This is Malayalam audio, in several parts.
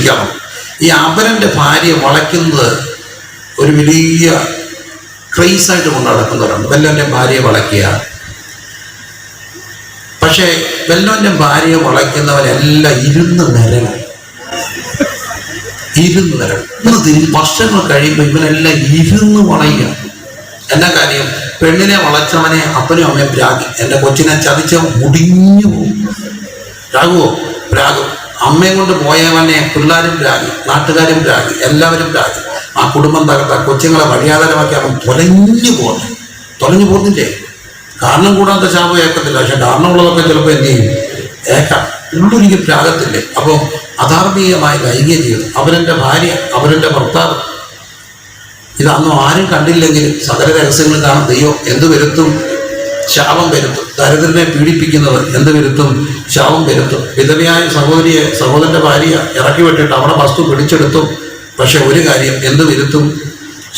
ശ്രദ്ധിക്കാമോ? ഈ അപരൻ്റെ ഭാര്യയെ വളയ്ക്കുന്നത് ഒരു വലിയ ക്രൈസായിട്ട് കൊണ്ട് നടക്കുന്നവരുണ്ട്. വല്ലവൻ്റെ ഭാര്യയെ വളയ്ക്കുക. പക്ഷേ വല്ലവൻ്റെ ഭാര്യയെ വളയ്ക്കുന്നവരെല്ലാം ഇരുന്ന് നിരങ്ങും. ഇന്ന് തിരിഞ്ഞ് വർഷങ്ങൾ കഴിയുമ്പോൾ ഇവനെല്ലാം ഇരുന്ന് വളയുക. എന്നാ കാര്യം? പെണ്ണിനെ വളച്ചവനെ അപ്പനും അമ്മയും പ്രാഗി. എൻ്റെ കൊച്ചിനെ ചതിച്ച മുടിഞ്ഞു പോകും. പ്രാകുവോ? പ്രാകും. അമ്മയും കൊണ്ട് പോയവനെ പിള്ളേരും പ്രാഗി, നാട്ടുകാരും പ്രാഗി, എല്ലാവരും പ്രാഗി. ആ കുടുംബം തകർത്ത കൊച്ചുങ്ങളെ വഴിയാധാരമാക്കി അവൻ തൊലഞ്ഞു പോകുന്നില്ലേ? കാരണം കൂടാത്ത ശാപം ഏക്കത്തില്ല. പക്ഷെ കാരണമുള്ളതൊക്കെ ചിലപ്പോൾ എന്ത് ചെയ്യും? ഏക്കാം. ഉള്ളൊരിക്കൽ പ്രാഗത്തില്ലേ? അപ്പം അധാർമികമായ ലൈംഗിക ജീവിതം. അവരെൻ്റെ ഭാര്യ, അവരെൻ്റെ ഭർത്താവ്, ഇതൊന്നും ആരും കണ്ടില്ലെങ്കിലും സകല രഹസ്യങ്ങൾ കാണും. ദൈവം എന്ത് വരുത്തും? ശാപം വരുത്തും. ദരിദ്രനെ പീഡിപ്പിക്കുന്നത് എന്ത് വരുത്തും? ശാപം വരുത്തും. വിധവയായ സഹോദരൻ്റെ ഭാര്യ ഇറക്കി വിട്ടിട്ട് അവിടെ വസ്തു പിടിച്ചെടുത്തും. പക്ഷെ ഒരു കാര്യം എന്ത് വരുത്തും?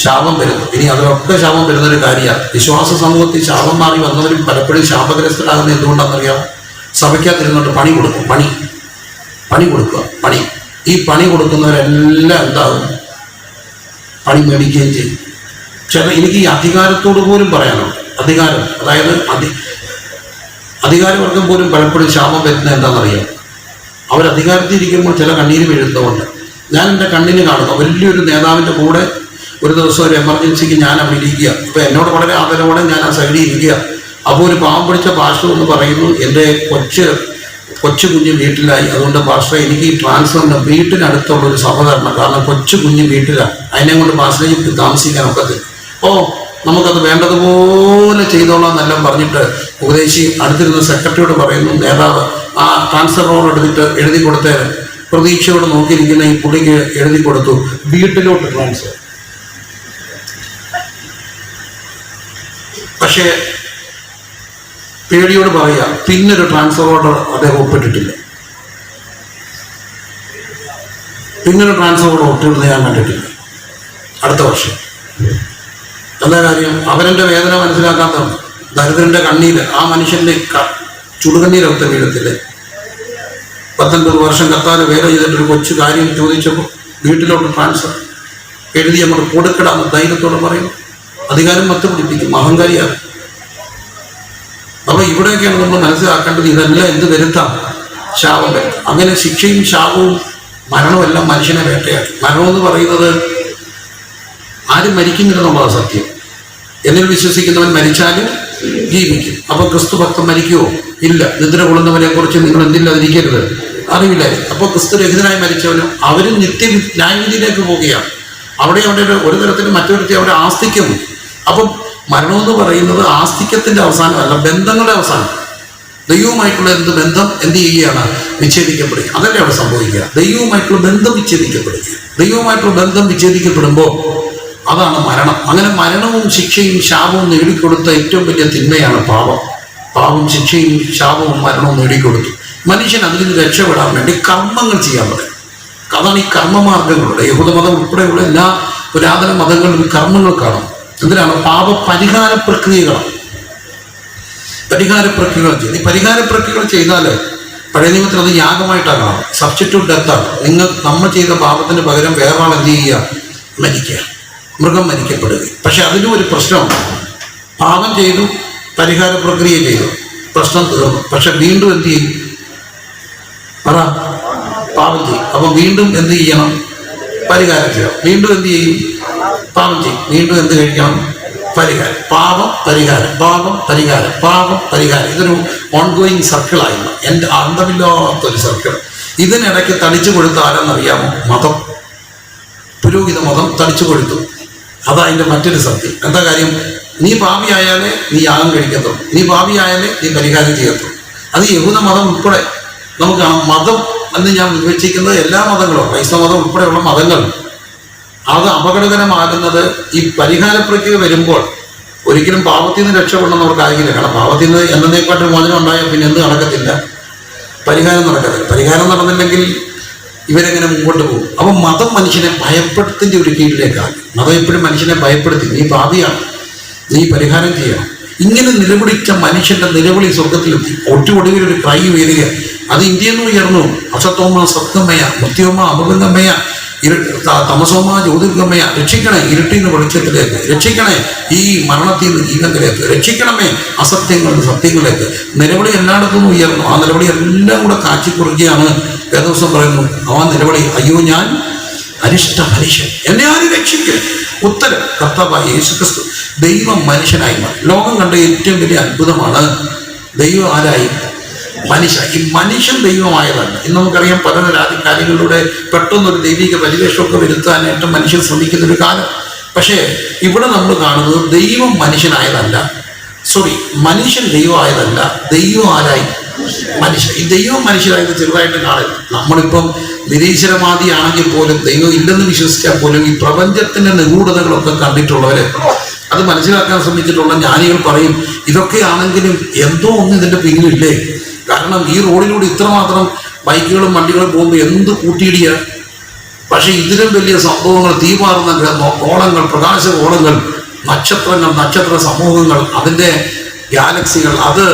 ശാപം വരുത്തും. ഇനി അതിലൊക്കെ ശാപം വരുന്നൊരു കാര്യമാണ്. വിശ്വാസ സമൂഹത്തിൽ ശാപം മാറി വന്നവരും പലപ്പോഴും ശാപഗ്രസ്തരാകുന്നത് എന്തുകൊണ്ടാണെന്നറിയാം? സഭയ്ക്കകത്തിരുന്നിട്ട് പണി കൊടുക്കും. പണി കൊടുക്കുക. ഈ പണി കൊടുക്കുന്നവരെല്ലാം എന്താകും? പണി മേടിക്കുകയും ചെയ്യും. എനിക്ക് ഈ അധികാരത്തോട് പോലും പറയാനുണ്ട്. അധികാരം, അതായത് അധികാരവർഗം പോലും പലപ്പോഴും ശാപം വരുന്നത് എന്താണെന്നറിയാം? അവരധികാരത്തിൽ ഇരിക്കുമ്പോൾ ചില കണ്ണീര് വീഴുന്നതുകൊണ്ട്. ഞാൻ എൻ്റെ കണ്ണിന് കാണുക വലിയൊരു നേതാവിൻ്റെ കൂടെ ഒരു ദിവസം ഒരു എമർജൻസിക്ക് ഞാൻ അവിടെ ഇരിക്കുക. അപ്പോൾ എന്നോട് വളരെ ആദരവോടെ ഞാൻ ആ സൈഡിൽ ഇരിക്കുക. അപ്പോൾ ഒരു പാവം പിടിച്ച പാസ്റ്റർ എന്ന് പറയുന്നു, എൻ്റെ കൊച്ചു കുഞ്ഞ് വീട്ടിലായി, അതുകൊണ്ട് പാസ്റ്ററെ എനിക്ക് ഈ ട്രാൻസ്ഫറിൻ്റെ വീട്ടിനടുത്തുള്ള ഒരു സഭ തരണം, കാരണം കൊച്ചു കുഞ്ഞ് വീട്ടിലാണ്, അതിനെ കൊണ്ട് പാസ്റ്ററേക്ക് താമസിക്കാൻ ഒക്കത്തില്ല. നമുക്കത് വേണ്ടതുപോലെ ചെയ്തോളാം എന്നെല്ലാം പറഞ്ഞിട്ട് ഉപദേശി അടുത്തിരുന്ന സെക്രട്ടറിയോട് പറയുന്നു, നേതാവ് ആ ട്രാൻസ്ഫർ റോഡ് എടുത്തിട്ട് എഴുതി കൊടുത്തേര്. പ്രതീക്ഷയോട് നോക്കിയിരിക്കുന്ന ഈ പുള്ളിക്ക് എഴുതി കൊടുത്തു, വീട്ടിലോട്ട് ട്രാൻസ്ഫർ. പക്ഷേ പേടിയോട് പറയുക, പിന്നൊരു ട്രാൻസ്ഫർ ഓർഡർ അദ്ദേഹം ഒപ്പിട്ടിട്ടില്ല. പിന്നൊരു ട്രാൻസ്ഫർ ഓർഡർ ഒപ്പിടുന്നത് ഞാൻ കണ്ടിട്ടില്ല. അടുത്ത വർഷം എന്താ കാര്യം? അവരെൻ്റെ വേദന മനസ്സിലാക്കാത്തതാണ്. ദരിദ്രൻ്റെ കണ്ണീര്, ആ മനുഷ്യൻ്റെ ചുടുകണ്ണീരൊക്കെ വീഴത്തില്ലേ? 19 വർഷം കത്താല് വേല ചെയ്തിട്ടൊരു കൊച്ചു കാര്യം ചോദിച്ചപ്പോൾ വീട്ടിലോട്ട് ട്രാൻസ്ഫർ എഴുതി അങ്ങോട്ട് കൊടുക്കടാന്ന് ധൈര്യത്തോടെ പറയും. അധികാരം മത്ത് പിടിപ്പിക്കും, അഹങ്കാരിയാണ്. അപ്പോൾ ഇവിടെയൊക്കെയാണ് നമ്മൾ മനസ്സിലാക്കേണ്ടത്. ഇതെല്ലാം എന്ത് വരുത്താം? ശാപം വരുത്താം. അങ്ങനെ ശിക്ഷയും ശാപവും മരണവും എല്ലാം മനുഷ്യനെ വേട്ടയാക്കി. മരണമെന്ന് പറയുന്നത് ആരും മരിക്കുന്നില്ലെന്നുള്ളതാണ് സത്യം. എന്നിൽ വിശ്വസിക്കുന്നവൻ മരിച്ചാലും ജീവിക്കും. അപ്പോൾ ക്രിസ്തു ഭക്തൻ മരിക്കുമോ? ഇല്ല. നിദ്ര കൊള്ളുന്നവനെ കുറിച്ച് നിങ്ങൾ എന്തില്ലാതിരിക്കരുത്, അറിവില്ലായിരുന്നു. അപ്പോൾ ക്രിസ്തു രഹിതനായി മരിച്ചവനും അവരും നിത്യ ന്യായവിധിയിലേക്ക് പോവുകയാണ്. അവിടെ ഒരു തരത്തിലും മറ്റൊരുത്തി അവിടെ ആസ്തിക്കുന്നു. അപ്പം മരണമെന്ന് പറയുന്നത് ആസ്തിക്യത്തിൻ്റെ അവസാനമല്ല, ബന്ധങ്ങളുടെ അവസാനം. ദൈവവുമായിട്ടുള്ള ബന്ധം എന്ത് ചെയ്യുകയാണ്? വിച്ഛേദിക്കപ്പെടുക. അതല്ലേ അവിടെ സംഭവിക്കുക. ദൈവവുമായിട്ടുള്ള ബന്ധം വിച്ഛേദിക്കപ്പെടുക. ദൈവവുമായിട്ടുള്ള ബന്ധം വിച്ഛേദിക്കപ്പെടുമ്പോൾ അതാണ് മരണം. അങ്ങനെ മരണവും ശിക്ഷയും ശാപവും നേടിക്കൊടുത്ത ഏറ്റവും വലിയ തിന്മയാണ് പാപം ശിക്ഷയും ശാപവും മരണവും നേടിക്കൊടുത്തു. മനുഷ്യൻ അതിൽ നിന്ന് രക്ഷപ്പെടാൻ വേണ്ടി കർമ്മങ്ങൾ ചെയ്യാൻ പറയും. അതാണ് ഈ കർമ്മമാർഗങ്ങളുടെ. യഹൂദമതം ഉൾപ്പെടെയുള്ള എല്ലാ പുരാതന മതങ്ങളിലും കർമ്മങ്ങൾ കാണും. എന്തിനാണ്? പരിഹാര പ്രക്രിയകൾ ചെയ്യും. ഈ പരിഹാര പ്രക്രിയകൾ ചെയ്താൽ പഴയ നിയമത്തിൽ അത് യാഗമായിട്ടാണ് കാണും. സബ്സ്റ്റിറ്റ്യൂട്ട് ഡെത്താണ്. നമ്മൾ ചെയ്ത പാപത്തിന് പകരം വേറൊരാൾ എന്ത് ചെയ്യുക? മരിക്കുക, മൃഗം മരിക്കപ്പെടുക. പക്ഷെ അതിനും ഒരു പ്രശ്നമുണ്ട്. പാപം ചെയ്തു, പരിഹാര പ്രക്രിയ ചെയ്തു, പ്രശ്നം തീർന്നു. പക്ഷെ വീണ്ടും എന്ത് ചെയ്യും? പാപം ചെയ്യും. അപ്പം വീണ്ടും എന്ത് ചെയ്യണം? പരിഹാരം ചെയ്യണം. വീണ്ടും എന്ത് ചെയ്യും? പാപം ചെയ്യും. വീണ്ടും എന്ത് കഴിക്കണം? പരിഹാരം. പാപം പരിഹാരം. ഇതൊരു ഓൺഗോയിങ് സർക്കിളായിരുന്നു. എൻ്റെ അന്തമില്ലാത്തൊരു സർക്കിൾ. ഇതിനിടയ്ക്ക് തടിച്ചു കൊടുത്ത ആരെന്നറിയാമോ? മതം, പുരോഹിത മതം തടിച്ചു കൊടുത്തു. അതതിൻ്റെ മറ്റൊരു സത്യം. എന്താ കാര്യം? നീ പാപിയായാലേ നീ യാഗം കഴിക്കത്തുള്ളൂ, നീ പാപിയായാലേ നീ പരിഹാരം ചെയ്യത്തുള്ളൂ. അത് യഹൂദ മതം ഉൾപ്പെടെ നമുക്ക് മതം എന്ന് ഞാൻ വിവക്ഷിക്കുന്നത് എല്ലാ മതങ്ങളും, ക്രൈസ്തവ മതം ഉൾപ്പെടെയുള്ള മതങ്ങൾ, അത് അപകടകരമാകുന്നത് ഈ പരിഹാര പ്രക്രിയ വരുമ്പോൾ ഒരിക്കലും പാപത്തിൽ നിന്ന് രക്ഷപ്പെടണമെന്ന് അവർക്കാകില്ല. കാരണം പാപത്തിൽ നിന്ന് എന്നതിനെക്കാട്ടും മോചനം ഉണ്ടായാൽ പിന്നെ എന്ത് നടക്കത്തില്ല? പരിഹാരം നടക്കത്തില്ല. പരിഹാരം നടന്നില്ലെങ്കിൽ ഇവരെങ്ങനെ മുമ്പോട്ട് പോകും? അപ്പം മതം മനുഷ്യനെ ഭയപ്പെടുത്തിൻ്റെ ഒരു കീഴിലേക്കാണ്. മതം എപ്പോഴും മനുഷ്യനെ ഭയപ്പെടുത്തി. നീ പാപിയാണ്, നീ പരിഹാരം ചെയ്യണം. ഇങ്ങനെ നിലവിളിച്ച മനുഷ്യന്റെ നിലവിളി സ്വർഗത്തിലെത്തി. ഒടുവിൽ ഒരു ക്രൈ ഉയരുക. അത് ഇന്ത്യയിൽ നിന്ന് ഉയർന്നു. അസത്തോമ സത്ഗമയ, മൃത്യോമ അമൃതഗമയ, തമസോമ ജ്യോതിർഗമയ. രക്ഷിക്കണേ ഇരുട്ടിൽ നിന്ന് വെളിച്ചത്തിലേക്ക്, രക്ഷിക്കണേ ഈ മരണത്തിൽ നിന്ന് ജീവങ്കിലേക്ക്, രക്ഷിക്കണമേ അസത്യങ്ങളുടെ സത്യങ്ങളിലേക്ക്. നിലവിളി എല്ലായിടത്തും ഉയർന്നു. ആ നിലവിളി എല്ലാം കൂടെ കാച്ചിക്കുറുകയാണ്. വേദവസം പറയുന്നു, ആ നിലവിളി, അയ്യോ ഞാൻ അരിഷ്ട മനുഷ്യൻ, എന്നെ ആരും രക്ഷിക്കും. ഉത്തരം കർത്താവായ യേശുക്രിസ്തു ദൈവം മനുഷ്യനായി മാറി. ലോകം കണ്ട ഏറ്റവും വലിയ അത്ഭുതമാണ് ദൈവം ആരായി? മനുഷ്യ. ഈ മനുഷ്യൻ ദൈവമായതല്ല. ഇന്ന് നമുക്കറിയാം പല കാര്യങ്ങളിലൂടെ പെട്ടെന്നൊരു ദൈവിക പരിവേഷമൊക്കെ വരുത്താനായിട്ട് മനുഷ്യൻ ശ്രമിക്കുന്നൊരു കാലം. പക്ഷേ ഇവിടെ നമ്മൾ കാണുന്നത് ദൈവം മനുഷ്യനായതല്ല, മനുഷ്യൻ ദൈവമായതല്ല, ദൈവം ആരായി? മനുഷ്യൻ. ഈ ദൈവം മനുഷ്യരായത് ചെറുതായിട്ട് കാണരുത്. നമ്മളിപ്പം നിരീശ്വരവാദിയാണെങ്കിൽ പോലും, ദൈവം ഇല്ലെന്ന് വിശ്വസിച്ചാൽ പോലും ഈ പ്രപഞ്ചത്തിന്റെ നിഗൂഢതകളൊക്കെ കണ്ടിട്ടുള്ളവരെ, അത് മനസ്സിലാക്കാൻ ശ്രമിച്ചിട്ടുള്ള ജ്ഞാനികൾ പറയും, ഇതൊക്കെയാണെങ്കിലും എന്തോ ഒന്ന് ഇതിന്റെ പിന്നിലില്ലേ. കാരണം ഈ റോഡിലൂടെ ഇത്രമാത്രം ബൈക്കുകളും വണ്ടികളും പോകുമ്പോൾ എന്ത് കൂട്ടിയിടിയ. പക്ഷെ ഇതിലും വലിയ സംഭവങ്ങൾ, തീപാറുന്ന ഗോളങ്ങൾ, പ്രകാശഗോളങ്ങൾ, നക്ഷത്രങ്ങൾ, നക്ഷത്ര സമൂഹങ്ങൾ, അതിൻ്റെ ഗാലക്സികൾ, അത്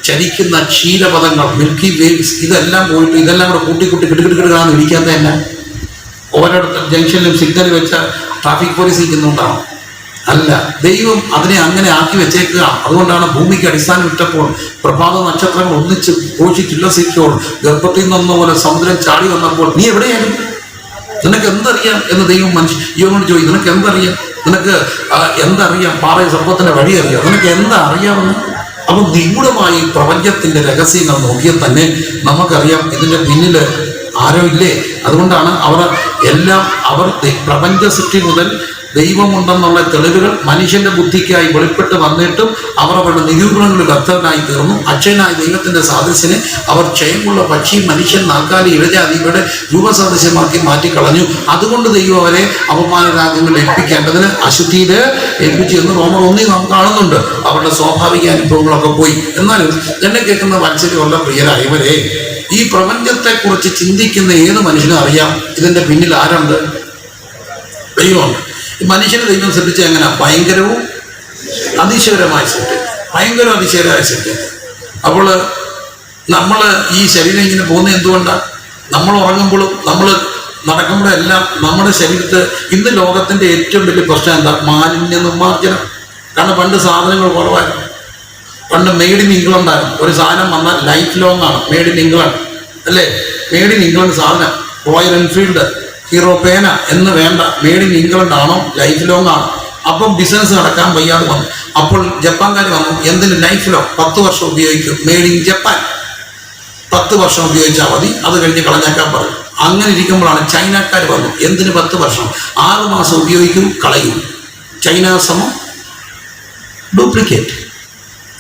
ചലിക്കുന്ന ക്ഷീരപഥങ്ങൾ, മിൽക്കി വേവ്സ്, ഇതെല്ലാം പോയിട്ട് ഇതെല്ലാം കൂടെ കൂട്ടി കിടുകിടുകിടുകാന്ന് ഇരിക്കാത്ത തന്നെ ഓരോരുത്തർ ജംഗ്ഷനിലും സിഗ്നൽ വെച്ച ട്രാഫിക് പോലീസ് ഇരിക്കുന്നുണ്ടാവും. അല്ല, ദൈവം അതിനെ അങ്ങനെ ആക്കി വെച്ചേക്കുക. അതുകൊണ്ടാണ് ഭൂമിക്ക് അടിസ്ഥാനം ഇട്ടപ്പോൾ പ്രഭാത നക്ഷത്രങ്ങൾ ഒന്നിച്ച് ഘോഷിച്ചുല്ലസിക്കുമ്പോൾ, ഗർഭത്തിൽ നിന്ന പോലെ സമുദ്രം ചാടി വന്നപ്പോൾ, നീ എവിടെയായിരുന്നു? നിനക്ക് എന്തറിയാം എന്ന് ദൈവം യോനോട് ചോദിക്കും. നിനക്ക് എന്തറിയാം? നിനക്ക് എന്തറിയാം? പാറ സർപ്പത്തിന്റെ വഴി അറിയാം. നിനക്ക് എന്താ അറിയാമെന്ന്? അപ്പം നിഗൂഢമായി പ്രപഞ്ചത്തിന്റെ രഹസ്യങ്ങൾ നോക്കിയാൽ തന്നെ നമുക്കറിയാം ഇതിന്റെ പിന്നിൽ ആരോ ഇല്ലേ. അതുകൊണ്ടാണ് അവർ പ്രപഞ്ച സൃഷ്ടി മുതൽ ദൈവമുണ്ടെന്നുള്ള തെളിവുകൾ മനുഷ്യന്റെ ബുദ്ധിക്കായി വെളിപ്പെട്ട് വന്നിട്ടും അവർ അവരുടെ നിരൂപണങ്ങളിൽ വ്യക്തനായി തീർന്നു. അക്ഷയനായ ദൈവത്തിന്റെ സാദൃശ്യനെ അവർ ക്ഷയമുള്ള പക്ഷി, മനുഷ്യൻ, നാൽക്കാലി, ഇഴജാതി ഇവരുടെ രൂപസാദൃശ്യമാക്കി മാറ്റിക്കളഞ്ഞു. അതുകൊണ്ട് ദൈവം അവരെ അപമാന രാജ്യങ്ങളിൽ ഏൽപ്പിക്കേണ്ടതിന് അശുദ്ധിയിൽ ഏൽപ്പിച്ചു എന്ന് റോമർ 1 നാം കാണുന്നുണ്ട്. അവരുടെ സ്വാഭാവിക അനുഭവങ്ങളൊക്കെ പോയി. എന്നാലും എന്നെ കേൾക്കുന്ന വാത്സല്യമുള്ള പ്രിയരായവരെ, ഈ പ്രപഞ്ചത്തെക്കുറിച്ച് ചിന്തിക്കുന്ന ഏത് മനുഷ്യനും അറിയാം ഇതിന്റെ പിന്നിൽ ആരുണ്ട്? ദൈവമുണ്ട്. മനുഷ്യനെ ദൈവം സൃഷ്ടിച്ച എങ്ങനെ? ഭയങ്കരവും അതിശയകരമായ സൃഷ്ടി, ഭയങ്കരവും അതിശയകരമായ സൃഷ്ടി. അപ്പോൾ നമ്മൾ ഈ ശരീരം ഇങ്ങനെ പോകുന്നത് എന്തുകൊണ്ടാണ്? നമ്മൾ ഉറങ്ങുമ്പോഴും നമ്മൾ നടക്കുമ്പോഴും എല്ലാം നമ്മുടെ ശരീരത്ത് ഇന്ന് ലോകത്തിന്റെ ഏറ്റവും വലിയ പ്രശ്നം എന്താ? മാലിന്യ നിർമ്മാർജ്ജനം. കാരണം പണ്ട് സാധനങ്ങൾ കുറവായിരുന്നു. പണ്ട് മെയ്ഡ് ഇൻ ഇംഗ്ലണ്ടായിരുന്നു. ഒരു സാധനം വന്നാൽ ലൈഫ് ലോങ് ആണ്. മെയ്ഡ് ഇൻ ഇംഗ്ലണ്ട് അല്ലേ? മെയ്ഡ് ഇൻ ഇംഗ്ലണ്ട് സാധനം, റോയൽ എൻഫീൽഡ്, ഹീറോ പേന എന്ന് വേണ്ട, മെയ്ഡ് ഇൻ ഇംഗ്ലണ്ട് ആണോ, ലൈഫ് ലോങ് ആണ്. അപ്പം ബിസിനസ് നടക്കാൻ വയ്യാതെ വന്നു. അപ്പോൾ ജപ്പാൻകാർ വന്നു, എന്തിന് ലൈഫ് ലോങ്, 10 വർഷം ഉപയോഗിക്കും, മെയ്ഡ് ഇൻ ജപ്പാൻ, 10 വർഷം ഉപയോഗിച്ചാൽ മതി, അത് കഴിഞ്ഞ് കളഞ്ഞേക്കാൻ പറയും. അങ്ങനെ ഇരിക്കുമ്പോഴാണ് ചൈനക്കാർ വന്നു, എന്തിന് 10 വർഷം, 6 മാസം ഉപയോഗിക്കും, കളയും. ചൈന സമം ഡ്യൂപ്ലിക്കേറ്റ്,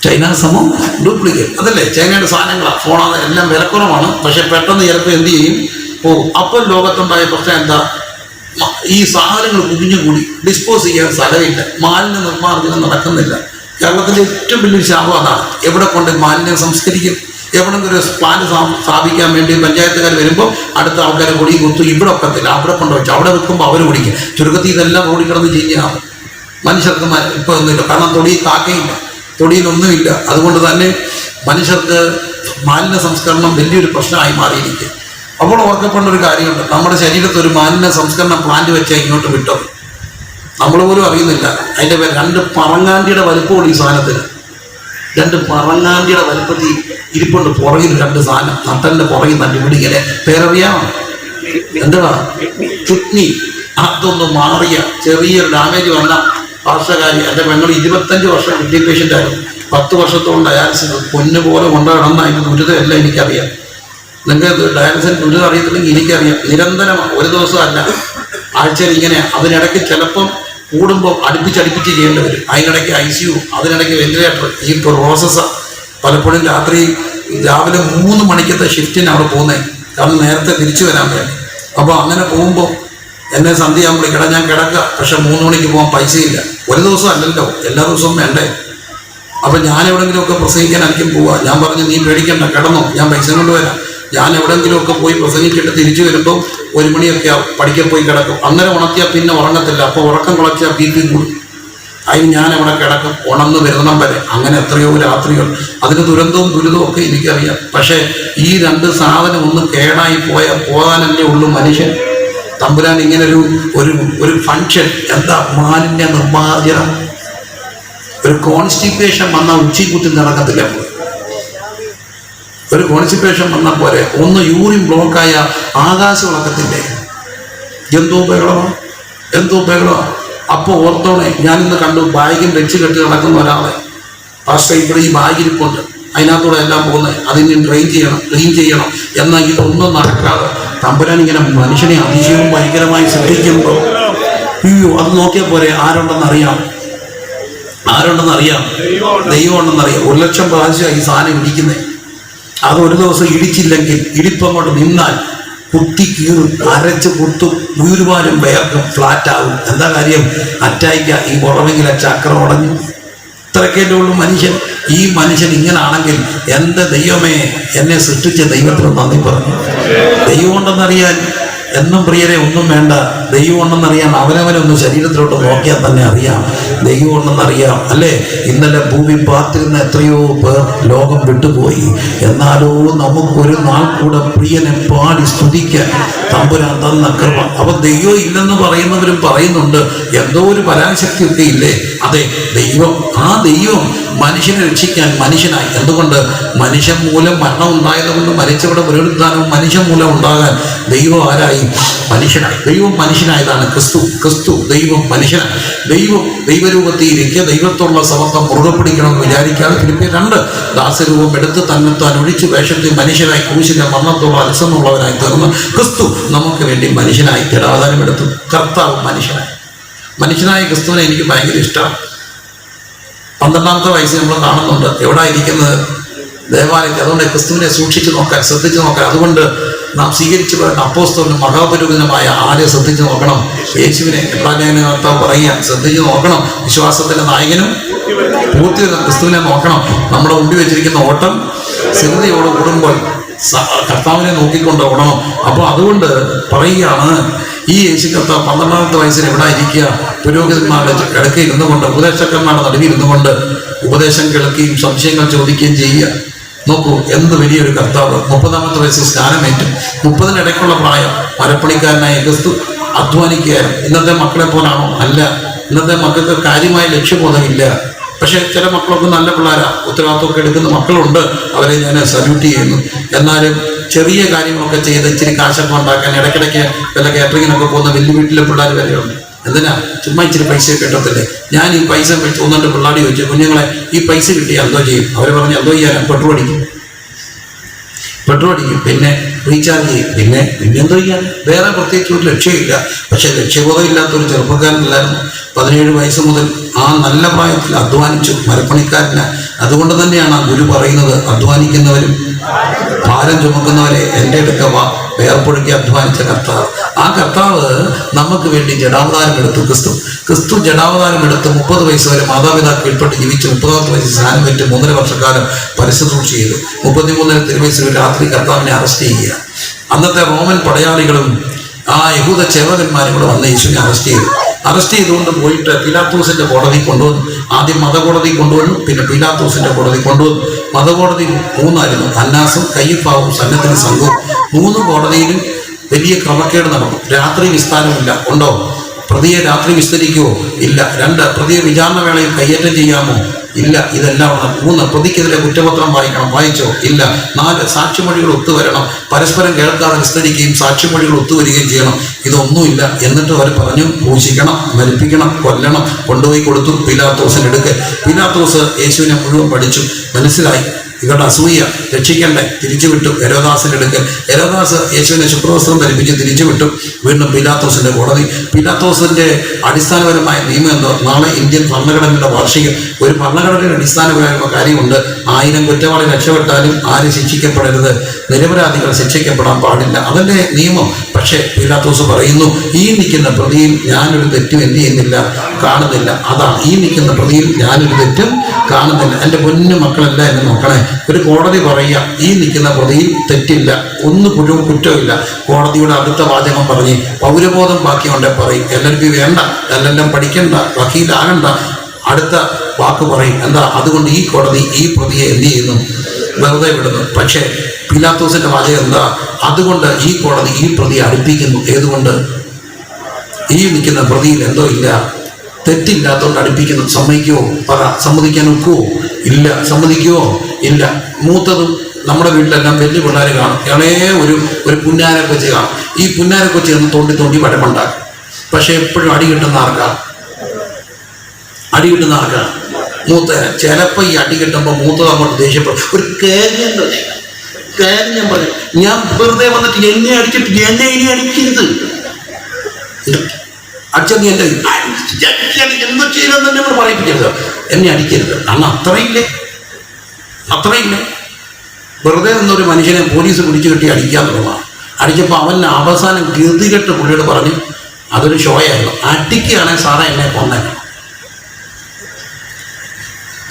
ചൈന സമം ഡ്യൂപ്ലിക്കേറ്റ്, അതല്ലേ ചൈനയുടെ സാധനങ്ങളാണ്. ഫോണാണ്, എല്ലാം വിലക്കുറവാണ്, പക്ഷെ പെട്ടെന്ന് ചിലപ്പോൾ എന്ത് ചെയ്യും, പോകും. അപ്പോൾ ലോകത്തുണ്ടായ പ്രശ്നം എന്താ? ഈ സാധനങ്ങൾ കുഞ്ഞുകൂടി ഡിസ്പോസ് ചെയ്യാൻ സ്ഥലമില്ല, മാലിന്യ നിർമ്മാർജ്ജനം നടക്കുന്നില്ല. കേരളത്തിൻ്റെ ഏറ്റവും വലിയൊരു ശാപം അതാണ്. എവിടെ കൊണ്ട് മാലിന്യം സംസ്കരിക്കും? എവിടെങ്കിലും ഒരു പ്ലാന്റ് സ്ഥാപിക്കാൻ വേണ്ടി പഞ്ചായത്തുകാർ വരുമ്പോൾ അടുത്ത ആൾക്കാരെ പൊടി കുത്തു, ഇവിടെ ഒക്കത്തില്ല, അവിടെ കൊണ്ടുവച്ചു, അവിടെ വെക്കുമ്പോൾ അവർ കുടിക്കും. ചുരുക്കത്തിൽ ഇതെല്ലാം റോഡിൽ കിടന്ന് ചെയ്യാം. മനുഷ്യർക്ക് ഇപ്പോൾ ഒന്നുമില്ല, കാരണം തൊടി കാക്കയില്ല, തൊടിയിലൊന്നുമില്ല. അതുകൊണ്ട് തന്നെ മനുഷ്യർക്ക് മാലിന്യ സംസ്കരണം വലിയൊരു പ്രശ്നമായി മാറിയിരിക്കുക. അപ്പോൾ ഓർക്കപ്പെട്ട ഒരു കാര്യമുണ്ട്, നമ്മുടെ ശരീരത്തിൽ ഒരു മാലിന്യ സംസ്കരണ പ്ലാന്റ് വെച്ചാൽ ഇങ്ങോട്ട് വിട്ടത് നമ്മൾ പോലും അറിയുന്നില്ല. അതിൻ്റെ പേര് 2 പറങ്ങാണ്ടിയുടെ വലുപ്പമുള്ള ഈ സാധനത്തിന്, 2 പറങ്ങാണ്ടിയുടെ വലുപ്പത്തിൽ ഇരിപ്പുണ്ട്. പുറകിൽ 2 സാധനം, നട്ടലിൻ്റെ പുറകിൽ നട്ടുപിടി. ഇങ്ങനെ പേരറിയാമോ? എന്തുവാ? കിഡ്നി. അതൊന്ന് മാറിയ ചെറിയൊരു ഡാമേജ് വന്ന പാർശ്വകാരി. എൻ്റെ പെങ്ങൾ 25 വർഷം കിഡ്നി പേഷ്യൻ്റ് ആയിരുന്നു. 10 വർഷത്തോളം ഡയാലിസിസ്, പൊന്നുപോലെ കൊണ്ടുനടന്ന അതിൻ്റെ ദുരിതമെല്ലാം എനിക്കറിയാം. നിങ്ങൾക്ക് ഡയാലിസിന് ദുരിതം അറിയത്തില്ലെങ്കിൽ എനിക്കറിയാം. നിരന്തരമാണ്, ഒരു ദിവസമല്ല, ആഴ്ചയിൽ ഇങ്ങനെ. അതിനിടയ്ക്ക് ചിലപ്പം കൂടുമ്പോൾ അടുപ്പിച്ചടുപ്പിച്ച് ചെയ്യേണ്ടി വരും. അതിനിടയ്ക്ക് ICU, അതിനിടയ്ക്ക് വെന്റിലേറ്റർ. ഈ പ്രോസസ്സ് പലപ്പോഴും രാവിലെ 3 മണിക്കത്തെ ഷിഫ്റ്റിന് അവിടെ പോകുന്നത്, കാരണം നേരത്തെ തിരിച്ചു വരാൻ വേണ്ടി. അപ്പോൾ അങ്ങനെ പോകുമ്പോൾ എന്നെ സന്ധ്യയാകുമ്പോൾ വിളിക്കണം, ഞാൻ കിടക്കുക, പക്ഷെ 3 മണിക്ക് പോകാൻ പൈസയില്ല. ഒരു ദിവസം അല്ലല്ലോ, എല്ലാ ദിവസവും വേണ്ടേ. അപ്പം ഞാൻ എവിടെയെങ്കിലുമൊക്കെ പ്രസംഗിക്കാൻ ആയിരിക്കും പോവുക. ഞാൻ പറഞ്ഞു, നീ പേടിക്കണ്ട, കിടന്നോ, ഞാൻ പൈസ കൊണ്ടുവരാം. ഞാൻ എവിടെയെങ്കിലുമൊക്കെ പോയി പ്രസംഗിച്ചിട്ട് തിരിച്ചു വരുമ്പോൾ 1 മണിയൊക്കെ ആവും. പഠിക്കാൻ പോയി കിടക്കും. അന്നേരം ഉണർത്തിയാൽ പിന്നെ ഉറങ്ങത്തില്ല. അപ്പോൾ ഉറക്കം കുളച്ചാൽ BP കൂടും. അതിന് ഞാൻ അവിടെ കിടക്കും ഉണർന്ന് വരുന്നിടം വരെ. അങ്ങനെ എത്രയോ രാത്രികൾ. അതിന് ദുരന്തവും ദുരിതവും ഒക്കെ എനിക്കറിയാം. പക്ഷേ ഈ രണ്ട് സാധനം ഒന്ന് കേടായി പോകാനല്ലേ ഉള്ളൂ മനുഷ്യൻ. തമ്പുരാൻ ഇങ്ങനെ ഒരു ഫങ്ഷൻ, എന്താ മാലിന്യ നിർമ്മാർജ്ജനം. ഒരു കോൺസ്റ്റിപ്പേഷൻ വന്നാൽ ഉച്ചക്കുത്തി നടക്കത്തില്ല. ഒരു കോൺസ്റ്റിപ്പേഷൻ വന്നാൽ പോലെ ഒന്ന് യൂറിൻ ബ്ലോക്കായ ആകാശം ഇളക്കത്തില്ലേ. എന്തോ ബഹളമാണ്. അപ്പോൾ ഓർത്തോണെ, ഞാനിന്ന് കണ്ടു ബാഗും വെച്ച് കെട്ടി നടക്കുന്ന ഒരാളെ. പക്ഷേ ഇവിടെ ഈ ബാഗിരിപ്പുണ്ട്, അതിനകത്തൂടെ എല്ലാം പോകുന്നത്. അതിന് ക്ലീൻ ചെയ്യണം എന്നാൽ ഇതൊന്നും നടക്കാതെ തമ്പുരാൻ ഇങ്ങനെ മനുഷ്യനെ അതിശയവും ഭയങ്കരമായി ശ്രദ്ധിക്കുമ്പോൾ അയ്യോ അത് നോക്കിയാൽ പോരെ. ആരുണ്ടെന്നറിയാം, ദൈവം ഉണ്ടെന്നറിയാം. 1,00,000 പ്രാവശ്യം ഈ സാധനം ഇടിക്കുന്നത്. അത് ഒരു ദിവസം ഇടിച്ചില്ലെങ്കിൽ, ഇടിപ്പങ്ങോട്ട് നിന്നാൽ കുത്തി കീറും, അരച്ച് കുത്തും, വീരുപാലും വേർക്കും, ഫ്ലാറ്റാകും. എന്താ കാര്യം? അറ്റായിക്ക ഈ ഉടമെങ്കിൽ ചക്രം ഉടഞ്ഞു. ഇത്രയൊക്കെ ഉള്ളൂ മനുഷ്യൻ. ഈ മനുഷ്യൻ ഇങ്ങനാണെങ്കിൽ എൻ്റെ ദൈവമേ, എന്നെ സൃഷ്ടിച്ച ദൈവത്തിന് നന്ദി പറഞ്ഞു. ദൈവം ഉണ്ടെന്നറിയാൻ എന്നും പ്രിയരെ ഒന്നും വേണ്ട. ദൈവം ഉണ്ടെന്നറിയാൻ അവനവനൊന്ന് ശരീരത്തിലോട്ട് നോക്കിയാൽ തന്നെ അറിയാം ദൈവം ഉണ്ടെന്നറിയാം, അല്ലേ? ഇന്നലെ ഭൂമി പാർത്തിരുന്ന എത്രയോ പേർ ലോകം വിട്ടുപോയി. എന്നാലോ നമുക്കൊരു നാൾ കൂടെ പ്രിയനെ പാടി സ്തുതിക്കാൻ തമ്പുരാൻ തന്ന കൃപ. അപ്പൊ ദൈവം ഇല്ലെന്ന് പറയുന്നവരും പറയുന്നുണ്ട്, എന്തോ ഒരു പരാശക്തിയൊക്കെ ഇല്ലേ? അതെ, ദൈവം, ആ ദൈവം മനുഷ്യനെ രക്ഷിക്കാൻ മനുഷ്യനായി. എന്തുകൊണ്ട്? മനുഷ്യൻ മൂലം മരണം ഉണ്ടായതുകൊണ്ട് മരിച്ചവിടെ പുനരുദ്ധാനവും മനുഷ്യൻ മൂലം ഉണ്ടാകാൻ ദൈവം ആരായി? മനുഷ്യനായി. ദൈവം മനുഷ്യനായതാണ് ക്രിസ്തു. ദൈവം മനുഷ്യനായി. ദൈവരൂപത്തിൽ ഇരിക്കുക, ദൈവത്തോടുള്ള സമത്വം മുറുകെ പിടിക്കണമെന്ന് വിചാരിക്കാതെ ഫിലിപ്പിയർ 2 ദാസരൂപം എടുത്ത് തന്നെത്താൻ ഒഴിച്ച് വേഷത്തിൽ മനുഷ്യനായി ക്രൂശിലെ മരണത്തോളം അലസമുള്ളവനായി തീർന്ന് ക്രിസ്തു നമുക്ക് വേണ്ടി മനുഷ്യനായി ജഡാവതാരം എടുത്തു. കർത്താവ് മനുഷ്യനായ ക്രിസ്തുവിനെ എനിക്ക് ഭയങ്കര ഇഷ്ടമാണ്. 12ാമത്തെ വയസ്സിൽ നമ്മൾ കാണുന്നുണ്ട്. എവിടെ ഇരിക്കുന്നത്? ദേവാലയത്തിൽ. അതുകൊണ്ട് ക്രിസ്തുവിനെ സൂക്ഷിച്ചു നോക്കാൻ, ശ്രദ്ധിച്ചു നോക്കാൻ. അതുകൊണ്ട് നാം സ്വീകരിച്ചു വരുന്ന അപ്പോസ്തലനും മഹാപുരോഹിതനുമായ ആരെ ശ്രദ്ധിച്ചു നോക്കണം? യേശുവിനെ. കർത്താവ് പറയുക, ശ്രദ്ധിച്ചു നോക്കണം. വിശ്വാസത്തിന്റെ നായകനും പൂർത്തി ക്രിസ്തുവിനെ നോക്കണം. നമ്മുടെ മുമ്പിൽ വെച്ചിരിക്കുന്ന ഓട്ടം സ്ഥിരതയോട് കൂടുമ്പോൾ കർത്താവിനെ നോക്കിക്കൊണ്ട് ഓടണം. അപ്പോൾ അതുകൊണ്ട് പറയുകയാണ്, ഈ യേശു കർത്താവ് 12ാമത്തെ വയസ്സിൽ എവിടെ ഇരിക്കുക? പുരോഹിതന്മാരുടെ കിടക്ക ഇരുന്നു കൊണ്ട്, ഉപദേശക്കന്മാരുടെ നടുവിൽ ഇരുന്നു കൊണ്ട് ഉപദേശം കേൾക്കുകയും സംശയങ്ങൾ ചോദിക്കുകയും ചെയ്യുക. നോക്കൂ, എന്ത് വലിയൊരു കർത്താവ്. 30ാമത്തെ വയസ്സിൽ സ്നാനമേറ്റു. 30-നിടയ്ക്കുള്ള പ്രായം. മരപ്പണിക്കാരനായ ക്രിസ്തു അധ്വാനിക്കുകയായിരുന്നു. ഇന്നത്തെ മക്കളെ പോലാണോ? അല്ല. ഇന്നത്തെ മക്കൾക്ക് കാര്യമായ ലക്ഷ്യബോധമില്ല. പക്ഷെ ചില മക്കളൊക്കെ നല്ല പിള്ളേരാ, ഉത്തരവാദിത്വമൊക്കെ എടുക്കുന്ന മക്കളുണ്ട്. അവരെ ഞാൻ സല്യൂട്ട് ചെയ്യുന്നു. എന്നാലും ചെറിയ കാര്യങ്ങളൊക്കെ ചെയ്ത് ഇച്ചിരി കാശൊക്കെ ഉണ്ടാക്കാൻ ഇടയ്ക്കിടയ്ക്ക് വല്ല കാറ്ററിങ്ങിനൊക്കെ പോകുന്ന വലിയ വീട്ടിലെ പിള്ളേർ വരെയുണ്ട്. എന്തിനാ? ചുമ്മാ ഇച്ചിരി പൈസയൊക്കെ കിട്ടത്തില്ലേ? ഞാൻ ഈ പൈസ വെച്ച് 1-2 പിള്ളേർ ചോദിച്ചു, കുഞ്ഞുങ്ങളെ ഈ പൈസ കിട്ടിയാൽ എന്തോ ചെയ്യും? അവർ പറഞ്ഞു, എന്തോ ചെയ്യാൻ? പെട്രോൾ അടിക്കും, പിന്നെ റീചാർജ് ചെയ്യും, പിന്നെ എന്തോ ചെയ്യാൻ? വേറെ പ്രത്യേകിച്ച് ഒരു ലക്ഷ്യമില്ല. പക്ഷെ ലക്ഷ്യബോധം ഇല്ലാത്തൊരു ചെറുപ്പക്കാരനല്ലായിരുന്നു. 17 വയസ്സ് മുതൽ ആ നല്ല പ്രായത്തിൽ അധ്വാനിച്ചു, മരപ്പണിക്കാരന്. അതുകൊണ്ട് തന്നെയാണ് ആ ഗുരു പറയുന്നത്, അധ്വാനിക്കുന്നവരും ഭാരം ചുമക്കുന്നവരെ എൻ്റെ അടുക്ക വാ, വേർപ്പൊഴുക്കി അധ്വാനിച്ച കർത്താവ്. ആ കർത്താവ് നമുക്ക് വേണ്ടി ജഡാവതാരം എടുത്തു. ക്രിസ്തു ജഡാവതാരം എടുത്ത് 30 വയസ്സ് വരെ മാതാപിതാക്കൾ കീഴ്പ്പെട്ട് ജീവിച്ച് 30ാമത്തെ വയസ്സിൽ സ്നാനം വെച്ച് 3.5 വർഷക്കാലം പരിശുദ്ധം ചെയ്തു. 33 തിരുവയസ്സിൽ രാത്രി കർത്താവിനെ അറസ്റ്റ് ചെയ്യുക. അന്നത്തെ റോമൻ പടയാളികളും ആ യഹൂദ ചേവകന്മാരും കൂടെ വന്ന് യേശുവിനെ അറസ്റ്റ് ചെയ്തുകൊണ്ട് പോയിട്ട് പീലാത്തോസിന്റെ കോടതി കൊണ്ടുവന്നു. ആദ്യം മതകോടതി കൊണ്ടുവന്നു, പിന്നെ പീലാത്തോസിന്റെ കോടതി കൊണ്ടുവന്നു. മതകോടതി 3 അന്നാസും കയ്യപ്പാവും സന്നദ്ധന സംഘവും. 3 കോടതിയിലും വലിയ ക്രമക്കേട് നടന്നു. രാത്രി വിസ്താരമില്ല. ഉണ്ടോ? പ്രതിയെ രാത്രി വിസ്തരിക്കുമോ? ഇല്ല. 2 പ്രതിയെ വിചാരണ വേളയിൽ കയ്യേറ്റം ചെയ്യാമോ? ഇല്ല. ഇതെല്ലാം 3 പ്രതിക്കെതിരെ കുറ്റപത്രം വായിച്ചോ? ഇല്ല. 4 സാക്ഷിമൊഴികൾ ഒത്തുവരണം. പരസ്പരം കേൾക്കാതെ വിസ്തരിക്കുകയും സാക്ഷിമൊഴികൾ ഒത്തുവരികയും ചെയ്യണം. ഇതൊന്നുമില്ല. എന്നിട്ട് അവർ പറഞ്ഞു, ക്രൂശിക്കണം, മരിപ്പിക്കണം, കൊല്ലണം. കൊണ്ടുപോയി കൊടുത്തു പീലാത്തോസിന് എടുക്കെ. പീലാത്തോസ് യേശുവിനെ മുഴുവൻ പഠിച്ചു, മനസ്സിലായി ഇവരുടെ അസൂയ രക്ഷിക്കണ്ടേ, തിരിച്ചുവിട്ടു ഹെരോദാസിന്റെ അടുക്കൽ. ഹെരോദാസ് യേശുവിനെ ശുക്രവസ്ത്രം ധരിപ്പിച്ച് തിരിച്ചുവിട്ടു. വീണ്ടും പീലാത്തോസിന്റെ കോടതി. പീലാത്തോസിന്റെ അടിസ്ഥാനപരമായ നിയമം എന്തോ? നാളെ ഇന്ത്യൻ ഭരണഘടനയുടെ വാർഷികം. ഒരു ഭരണഘടനയുടെ അടിസ്ഥാനപരമായ കാര്യമുണ്ട്, 1000 കുറ്റവാളി രക്ഷപ്പെട്ടാലും ആരും ശിക്ഷിക്കപ്പെടരുത്, നിരപരാധികൾ ശിക്ഷിക്കപ്പെടാൻ പാടില്ല. അതിന്റെ നിയമം. പക്ഷേ പീലാത്തോസ് പറയുന്നു, ഈ നിൽക്കുന്ന പ്രതിയിൽ ഞാനൊരു തെറ്റും എന്ത് ചെയ്യുന്നില്ല, കാണുന്നില്ല. അതാണ്, ഈ നിൽക്കുന്ന പ്രതിയിൽ ഞാനൊരു തെറ്റും കാണുന്നില്ല. എൻ്റെ പൊന്നു മക്കളെല്ലാം എന്നെ നോക്കണേ. ഒരു കോടതി പറയുക, ഈ നിൽക്കുന്ന പ്രതിയിൽ തെറ്റില്ല, കുറ്റമില്ല. കോടതിയുടെ അടുത്ത വാചകം പറഞ്ഞ് പൗരബോധം ബാക്കിയുണ്ടെ പറയും. LLB വേണ്ട, LLM പഠിക്കണ്ട, വക്കീലാകണ്ട, അടുത്ത വാക്ക് പറയും. എന്താ? അതുകൊണ്ട് ഈ കോടതി ഈ പ്രതിയെ എന്ത് ചെയ്യുന്നു? വെറുതെ വിടുന്നു. പക്ഷേ പീലാത്തോസിന്റെ വാചകം എന്താ? അതുകൊണ്ട് ഈ കോടതി ഈ പ്രതിയെ അടുപ്പിക്കുന്നു. ഏതുകൊണ്ട്? ഈ നിൽക്കുന്ന പ്രതിയിൽ എന്തോ ഇല്ല, തെറ്റില്ലാത്തതുകൊണ്ട് അടുപ്പിക്കുന്നു. സമ്മതിക്കുമോ? പറ. സമ്മതിക്കാൻ ഒക്കുവോ? ഇല്ല. സമ്മതിക്കുമോ? ഇല്ല. മൂത്തതും നമ്മുടെ വീട്ടിലെല്ലാം വലിയ പിള്ളേർ കാണും, ഇളയ ഒരു പുന്നാര കൊച്ചി കാണും. ഈ പുന്നാര കൊച്ചി ഒന്ന് തോണ്ടി തോണ്ടി വഴക്കുണ്ടാക്കും. പക്ഷെ എപ്പോഴും അടി കിട്ടുന്ന ആർക്കാ? മൂത്തന്. ചിലപ്പോൾ ഈ അടി കിട്ടുമ്പോൾ മൂത്തത് അങ്ങോട്ട് ദേഷ്യപ്പെടും. ഒരു കാര്യം ഞാൻ പറഞ്ഞു, ഞാൻ വെറുതെ വന്നിട്ട് എന്നെ അടിച്ചിട്ട് എന്നെ ഇനി അടിക്കരുത്, അച്ഛൻ നീ എൻ്റെ എന്താ ചെയ്തെന്ന് തന്നെ നമ്മൾ പറയിപ്പിക്കരുത്, എന്നെ അടിക്കരുത്. അന്ന് അത്രയില്ലേ. വെറുതെ നിന്നൊരു മനുഷ്യനെ പോലീസ് പിടിച്ചു കെട്ടി അടിക്കാൻ തുടങ്ങുക. അടിച്ചപ്പോൾ അവൻ അവസാനം ഗതികെട്ട് പുള്ളിയോട് പറഞ്ഞു, അതൊരു ഷോയായിരുന്നു, അടിക്കുകയാണെങ്കിൽ സാറേ എന്നെ കൊന്നേക്കണം.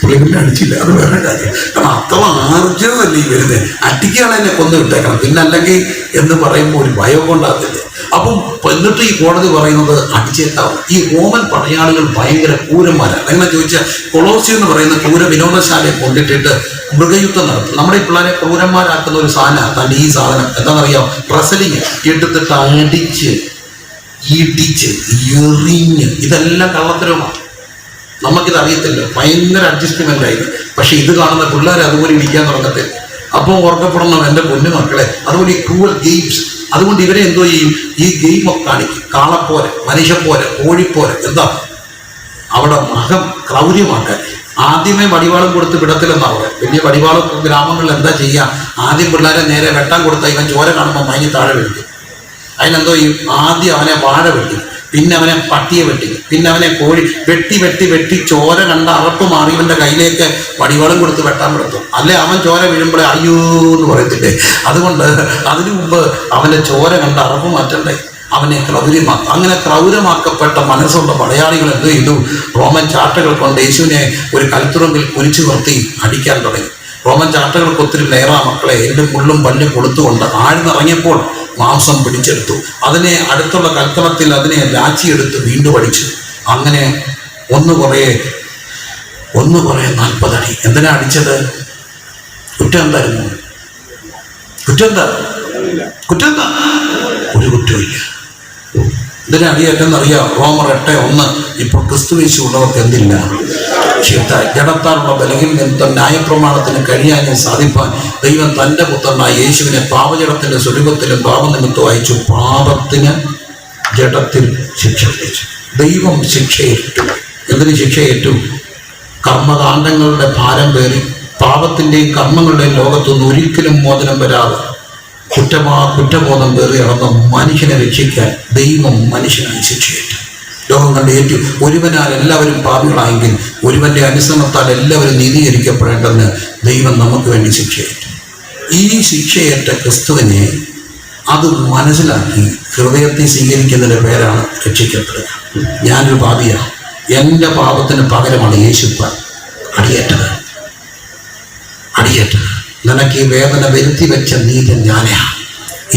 പുള്ളി പിന്നെ അടിച്ചില്ല, അത് വേറെ കാര്യം. കാരണം അത്ര ആർജവല്ലേ ഈ വരുന്നത്. അടിക്കുകയാണ് എന്നെ കൊന്നു വിട്ടേക്കണം, പിന്നെ അല്ലെങ്കിൽ എന്ന് പറയുമ്പോൾ ഒരു ഭയം കൊണ്ടാകത്തില്ലേ. അപ്പം എന്നിട്ട് ഈ കോടതി പറയുന്നത് അടിച്ചേക്കാവും. ഈ റോമൻ പടയാളികൾ ഭയങ്കര ക്രൂരന്മാരാണ്. എങ്ങനെ ചോദിച്ചാൽ കൊളോസിയം എന്ന് പറയുന്ന ക്രൂര വിനോദശാലയെ കൊണ്ടിട്ടിട്ട് മൃഗയുദ്ധം നടത്തും. നമ്മുടെ ഈ പിള്ളേരെ ക്രൂരന്മാരാക്കുന്ന ഒരു സാധനം തൻ്റെ ഈ സാധനം എന്താണെന്നറിയാം? റസലിങ് എടുത്തിട്ട് അടിച്ച് ഇടിച്ച് എറിഞ്ഞ്, ഇതെല്ലാം കള്ളത്തരവുമാണ്. നമുക്കിത് അറിയത്തില്ല, ഭയങ്കര അഡ്ജസ്റ്റ്മെന്റ് ആയിരുന്നു. പക്ഷെ ഇത് കാണുന്ന പിള്ളേർ അതുപോലെ ഇടിക്കാൻ തുടങ്ങത്തില്ല. അപ്പോൾ ഓർക്കപ്പെടണം എൻ്റെ പൊന്നു മക്കളെ, അതുപോലെ ഈ ക്രൂവൽ ഗെയിംസ്. അതുകൊണ്ട് ഇവരെ എന്തോ ചെയ്യും? ഈ ഗെയിമൊക്കെ കാണിക്കും. കാളപ്പോരെ, മനുഷ്യപ്പോരെ, കോഴിപ്പോരെ, എന്താ അവിടെ മകം ക്രൗര്യമാക്കാൻ. ആദ്യമേ വടിവാളും കൊടുത്ത് വിടത്തില്ലെന്നാണ് പറയുക. വലിയ വടിവാളും ഗ്രാമങ്ങളിൽ എന്താ ചെയ്യുക? ആദ്യം പിള്ളേരെ നേരെ വെട്ടാൻ കൊടുത്താൽ ഇവൻ ചോര കാണുമ്പോൾ മയങ്ങി താഴെ വെട്ടിക്കും. അതിനെന്തോ ചെയ്യും? ആദ്യം അവനെ വാഴ വെട്ടിക്കും, പിന്നെ അവനെ പട്ടിയെ വെട്ടിക്കും, പിന്നെ അവനെ കോഴി വെട്ടി ചോര കണ്ട അറപ്പ് മാറി ഇവൻ്റെ കയ്യിലേക്ക് വടിവാളും കൊടുത്ത് വെട്ടാൻ കൊടുത്തും. അല്ലെ അവൻ ചോര വീഴുമ്പോഴേ അയ്യോ എന്ന് പറയത്തില്ലേ? അതുകൊണ്ട് അതിനു മുമ്പ് അവൻ്റെ ചോര കണ്ട അറപ്പ് മാറ്റണ്ടേ? അവനെ ക്രൗര്യമാക്കും. അങ്ങനെ ക്രൗര്യമാക്കപ്പെട്ട മനസ്സുള്ള പടയാളികൾ എന്ത് ചെയ്തു? റോമൻ ചാട്ടകൾ കൊണ്ട് യേശുവിനെ ഒരു കൽത്തുറങ്കിൽ കുരിച്ചു നിർത്തി അടിക്കാൻ തുടങ്ങി. റോമൻ ചാട്ടകൾക്ക് ഒത്തിരി ലേറാ മക്കളെ. എല്ലും പുള്ളും പല്ലും കൊടുത്തുകൊണ്ട് ആഴ്ന്നിറങ്ങിയപ്പോൾ മാംസം പിടിച്ചെടുത്തു. അതിനെ അടുത്തുള്ള കൽത്തളത്തിൽ അതിനെ ലാച്ചിയെടുത്ത് വീണ്ടും അടിച്ചു. അങ്ങനെ ഒന്ന് കുറേ 40 അടി. എന്തിനാ അടിച്ചത്? കുറ്റം എന്തായിരുന്നു? കുറ്റം എന്താ? ഒരു കുറ്റമില്ല. ഇതിനെ അടിയേറ്റെന്നറിയാം. റോമർ 8:1. ഇപ്പോൾ ക്രിസ്തുവേശു ഉള്ളവർക്ക് എന്തില്ല? ജഡത്താലുള്ള ബലഹീന നിമിത്തം ന്യായപ്രമാണത്തിന് കഴിയാനും സാധിപ്പാൻ ദൈവം തൻ്റെ പുത്രനായ യേശുവിനെ പാപജടത്തിന്റെ സ്വരൂപത്തിലും പാപനിമിത്തം അയച്ചു. പാപത്തിന് ജഡത്തിൽ ശിക്ഷ വിധിച്ചു. ദൈവം ശിക്ഷയേറ്റു. എന്തിന് ശിക്ഷയേറ്റു? കർമ്മകാണ്ഡങ്ങളുടെ ഭാരം പേറി പാപത്തിൻ്റെയും കർമ്മങ്ങളുടെയും ലോകത്തുനിന്ന് ഒരിക്കലും മോചനം വരാതെ കുറ്റബോധം പേറി നടന്ന മനുഷ്യനെ രക്ഷിക്കാൻ ദൈവം മനുഷ്യനായി ശിക്ഷയേറ്റു. ലോകം കണ്ട് ഏറ്റു. ഒരുവനാൽ എല്ലാവരും പാപികളായെങ്കിൽ ഒരുവന്റെ അനുസരണത്താൽ എല്ലാവരും നീതീകരിക്കപ്പെടേണ്ടെന്ന് ദൈവം നമുക്ക് വേണ്ടി ശിക്ഷയേറ്റു. ഈ ശിക്ഷയേറ്റ ക്രിസ്തുവിനെ അത് മനസ്സിലാക്കി ഹൃദയത്തെ സ്വീകരിക്കുന്നതിൻ്റെ പേരാണ് രക്ഷിക്കപ്പെടുക. ഞാനൊരു പാപിയാണ്, എൻ്റെ പാപത്തിന് പകരമാണ് യേശുപ്പാൻ അടിയേറ്റത്. നിനക്ക് ഈ വേദന വരുത്തി വെച്ച നീതി ഞാനാണ്.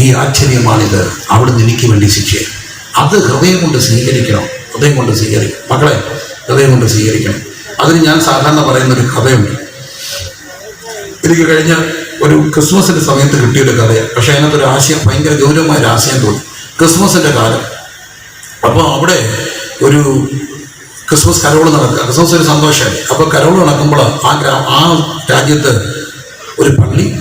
ഈ ആശ്ചര്യമാണിത്. അവിടുന്ന് എനിക്ക് വേണ്ടി ശിക്ഷയെ. അത് ഹൃദയം കൊണ്ട് സ്വീകരിക്കണം. മക്കളെ, ഹൃദയം കൊണ്ട് സ്വീകരിക്കണം. അതിന് ഞാൻ സാധാരണ പറയുന്നൊരു കഥയുണ്ട്. എനിക്ക് കഴിഞ്ഞ ഒരു ക്രിസ്മസിൻ്റെ സമയത്ത് കിട്ടിയൊരു കഥയാണ്. പക്ഷേ അതിനകത്തൊരു ആശയം, ഭയങ്കര ഗൗരവമായൊരു ആശയം തോന്നി. ക്രിസ്മസിൻ്റെ കാലം. അപ്പോൾ അവിടെ ഒരു ക്രിസ്മസ് കരോൾ നടക്കുക. ക്രിസ്മസ് ഒരു സന്തോഷമായി. അപ്പോൾ കരോൾ നടക്കുമ്പോൾ ആ രാജ്യത്ത് ഒരു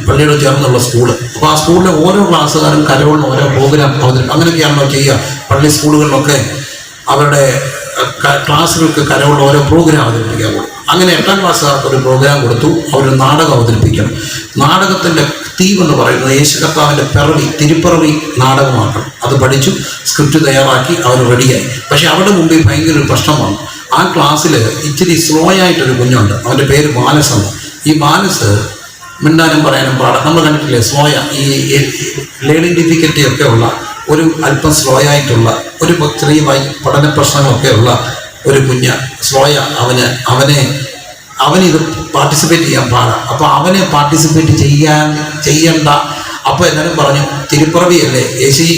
പള്ളിയോട് ചേർന്നുള്ള സ്കൂള്. അപ്പോൾ ആ സ്കൂളിലെ ഓരോ ക്ലാസ്സുകാരും കരോളിന് ഓരോ പ്രോഗ്രാം അവതരിപ്പിക്കും. അങ്ങനെയൊക്കെയാണല്ലോ ചെയ്യുക. പള്ളി സ്കൂളുകളിലൊക്കെ അവരുടെ ക്ലാസ്സുകൾക്ക് കരോളിന് ഓരോ പ്രോഗ്രാം അവതരിപ്പിക്കാൻ കൊടുക്കും. അങ്ങനെ 8ാം ക്ലാസ്സുകാർക്ക് ഒരു പ്രോഗ്രാം കൊടുത്തു. അവർ നാടകം അവതരിപ്പിക്കണം. നാടകത്തിൻ്റെ തീം എന്ന് പറയുന്നത് യേശു കർത്താവിൻ്റെ തിരുപ്പിറവി നാടകമാക്കണം. അത് പഠിച്ചു, സ്ക്രിപ്റ്റ് തയ്യാറാക്കി അവർ റെഡിയായി. പക്ഷെ അവരുടെ മുമ്പിൽ ഭയങ്കര ഒരു പ്രശ്നമാണ്. ആ ക്ലാസ്സിൽ ഇച്ചിരി സ്ലോ ആയിട്ടൊരു കുഞ്ഞുണ്ട്. അവൻ്റെ പേര് മാനസ് എന്ന്. ഈ മാനസ് മിണ്ടാനും പറയാനും പാടാം. നമ്മൾ കണ്ടിട്ടില്ലേ സ്ലോയ, ഈ ലേണിംഗ് ഡിഫിക്കൽറ്റി ഒക്കെ ഉള്ള ഒരു അല്പം സ്ലോ ആയിട്ടുള്ള ഒരു ചെറിയ പഠന പ്രശ്നങ്ങളൊക്കെ ഉള്ള ഒരു കുഞ്ഞ് സ്ലോയ. അവനിത് പാർട്ടിസിപ്പേറ്റ് ചെയ്യാൻ പാടാം. അപ്പോൾ അവനെ പാർട്ടിസിപ്പേറ്റ് ചെയ്യണ്ട. അപ്പോൾ എല്ലാവരും പറഞ്ഞു, തിരുപ്പിറവിയല്ലേ,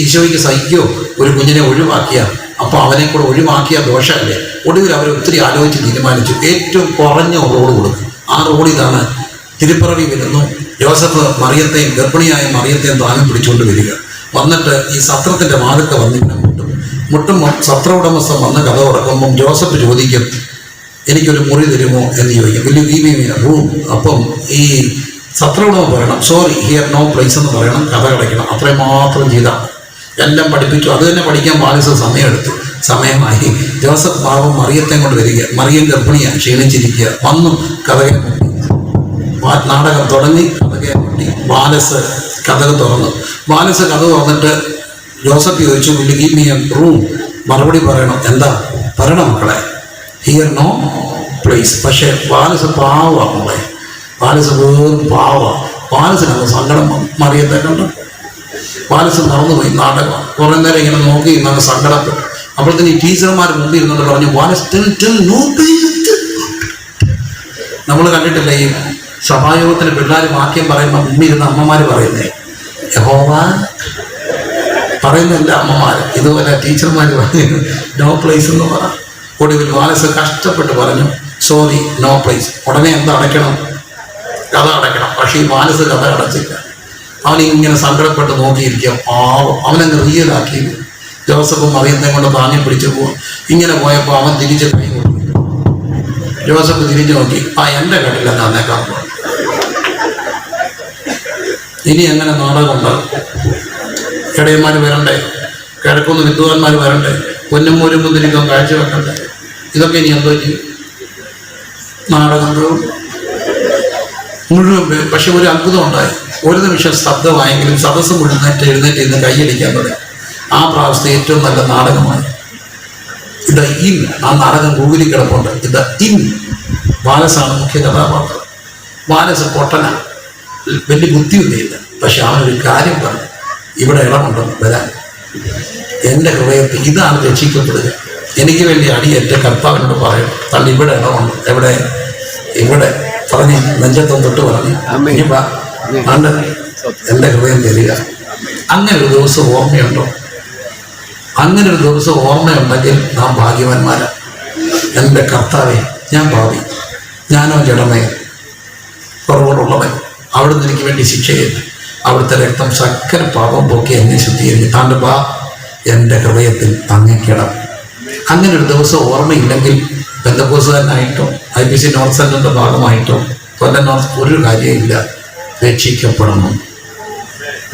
ഈശോയ്ക്ക് സഹിക്കോ ഒരു കുഞ്ഞിനെ ഒഴിവാക്കിയാൽ? അപ്പോൾ അവനെ കൂടെ ഒഴിവാക്കിയ ദോഷമല്ലേ. ഒടുവിൽ അവർ ഒത്തിരി ആലോചിച്ച് തീരുമാനിച്ചു, ഏറ്റവും കുറഞ്ഞ റോഡ് കൊടുക്കും. ആ റോഡ് ഇതാണ്. തിരുപ്പിറവി വരുന്നു, ജോസഫ് മറിയത്തെയും ഗർഭിണിയായ മറിയത്തെയും താങ്ങി പിടിച്ചുകൊണ്ട് വരിക. വന്നിട്ട് ഈ സത്രത്തിൻ്റെ വാതിൽക്ക വന്നിങ്ങനെ മുട്ടുമ്പോൾ സത്ര ഉടമസ്ഥൻ വന്ന് കഥ തുറക്കുമ്പം ജോസഫ് ചോദിക്കും, എനിക്കൊരു മുറി തരുമോ എന്ന് ചോദിക്കും. വലിയ ഗീവി റൂം. അപ്പം ഈ സത്ര ഉടമ പറയണം, സോറി ഹിയർ നോ പ്ലേസ് എന്ന് പറയണം, കഥ കടയ്ക്കണം. അത്രയും മാത്രം ചെയ്താൽ എല്ലാം പഠിപ്പിച്ചു. അത് തന്നെ പഠിക്കാൻ പാലിച്ച സമയമെടുത്തു. സമയമായി. ജോസഫ് പാവം മറിയത്തെ കൊണ്ട് വരിക. മറിയം ഗർഭിണിയാണ്, ക്ഷീണിച്ചിരിക്കുക. വന്നു കഥകെ നാടകം തുടങ്ങി. കഥകെ മുട്ടി. ബാലസ് കഥക് തുറന്നു. ബാലസ് കഥ തുറന്നിട്ട് ജോസഫ് ചോദിച്ചു, will give me a room. മറുപടി പറയണം. എന്താ പറയണം മക്കളെ? Here no place. പക്ഷേ ബാലസ് പാവമാണ് മോളെ. ബാലസ് വെറും പാവമാണ്. ബാലസിനങ്ങ് സങ്കടം മറിയത്തെ കണ്ടു. ബാലസ് മറന്നുപോയി. നാടകം കുറേ നേരം ഇങ്ങനെ നോക്കി ഇന്നങ്ങ് സങ്കടപ്പെട്ടു. അപ്പോഴത്തേന് ഈ ടീച്ചർമാർ മുമ്പിൽ ഇരുന്നുകൊണ്ട് പറഞ്ഞു, നമ്മൾ കണ്ടിട്ടില്ല ഈ സഭായോഗത്തിന് പിള്ളേർ വാക്യം പറയുമ്പോൾ മുമ്പിൽ ഇരുന്ന അമ്മമാർ പറയുന്നേ യഹോവ പറയുന്നില്ല അമ്മമാർ. ഇതുപോലെ ടീച്ചർമാർ പറഞ്ഞു നോ പ്ലേസ് എന്ന് പറ. ഒടുവിൽ ബാലസ് കഷ്ടപ്പെട്ട് പറഞ്ഞു, സോറി നോ പ്ലേസ്. ഉടനെ എന്താ അടയ്ക്കണം? കഥ അടയ്ക്കണം. പക്ഷേ ഈ ബാലസ് കഥ അടച്ചില്ല. അവനിങ്ങനെ സങ്കടപ്പെട്ട് നോക്കിയിരിക്കുക. അവനങ്ങ് റിയലാക്കി. ജോസഫും മറിയത്തെ കൊണ്ട് താങ്ങി പിടിച്ചു പോകും. ഇങ്ങനെ പോയപ്പോൾ അവൻ തിരിച്ച് കൈ കൊടുത്തു. ജോസഫ് തിരിഞ്ഞു നോക്കി, എൻ്റെ കടയിൽ തന്നേക്കാൻ പോകും. ഇനി എങ്ങനെ നാടകം ഉണ്ടാകും? ഇടയന്മാർ വരണ്ടേ, കിഴക്കുന്ന വിദ്വാൻമാർ വരണ്ടേ, പൊന്നും പോരും മുന്തിരിക്കാൻ കാഴ്ച വെക്കണ്ടേ? ഇതൊക്കെ ഇനി എന്തോ ചെയ്യും? നാടകം മുഴുവൻ. പക്ഷെ ഒരു അത്ഭുതം ഉണ്ടായി. ഒരു നിമിഷം ശബ്ദമായെങ്കിലും സദസ്സ് മുഴുവൻ എഴുന്നേറ്റ് ഇന്ന് കൈയടിക്കാൻ തുടങ്ങി. ആ പ്രാവശ്യത്തെ ഏറ്റവും നല്ല നാടകമായി ഇത് ഇൻ. ആ നാടകം ഗൂഗിളിൽ കിടപ്പുണ്ട്. ഇത് ഇൻ. ബാലസാണ് മുഖ്യ കഥാപാത്രം. ബാലസ് പൊട്ടന, വലിയ ബുദ്ധിയൊന്നുമില്ല. പക്ഷെ അവനൊരു കാര്യം പറഞ്ഞു, ഇവിടെ ഇളമുണ്ടോ വരാൻ. എൻ്റെ ഹൃദയത്തിൽ ഇതാണ് രക്ഷിക്കപ്പെടുക. എനിക്ക് വേണ്ടി അടിയേറ്റ കർത്താവിനോട് പറയും, തള്ളി ഇവിടെ ഇളമുണ്ട്. എവിടെ? ഇവിടെ പറഞ്ഞ് നെഞ്ചത്തും തൊട്ട് പറഞ്ഞു, ആണ്ട് എൻ്റെ ഹൃദയം തരിക. അങ്ങനെ ഒരു ദിവസം ഓർമ്മയുണ്ടോ? അങ്ങനെ ഒരു ദിവസം ഓർമ്മയുണ്ടെങ്കിൽ നാം ഭാഗ്യവാന്മാരാണ്. എൻ്റെ കർത്താവെ, ഞാൻ പാപി, ഞാനോ ജഡമേ, കുറവുകളുള്ളവൻ. അവിടുന്ന് എനിക്ക് വേണ്ടി ശിക്ഷയേറ്റ് അവിടുത്തെ രക്തം സകല പാപം പോക്കി എന്നെ ശുദ്ധീകരിക്കും. താണ്ട് ബാ എൻ്റെ ഹൃദയത്തിൽ അങ്ങേക്കിടം. അങ്ങനെ ഒരു ദിവസം ഓർമ്മയില്ലെങ്കിൽ പെന്തക്കോസുകാരനായിട്ടോ IPC നോർത്ത് സെൻറ്ററിൻ്റെ ഭാഗമായിട്ടോ കൊല്ലം നോർത്ത് ഒരു കാര്യമില്ല. രക്ഷിക്കപ്പെടണം.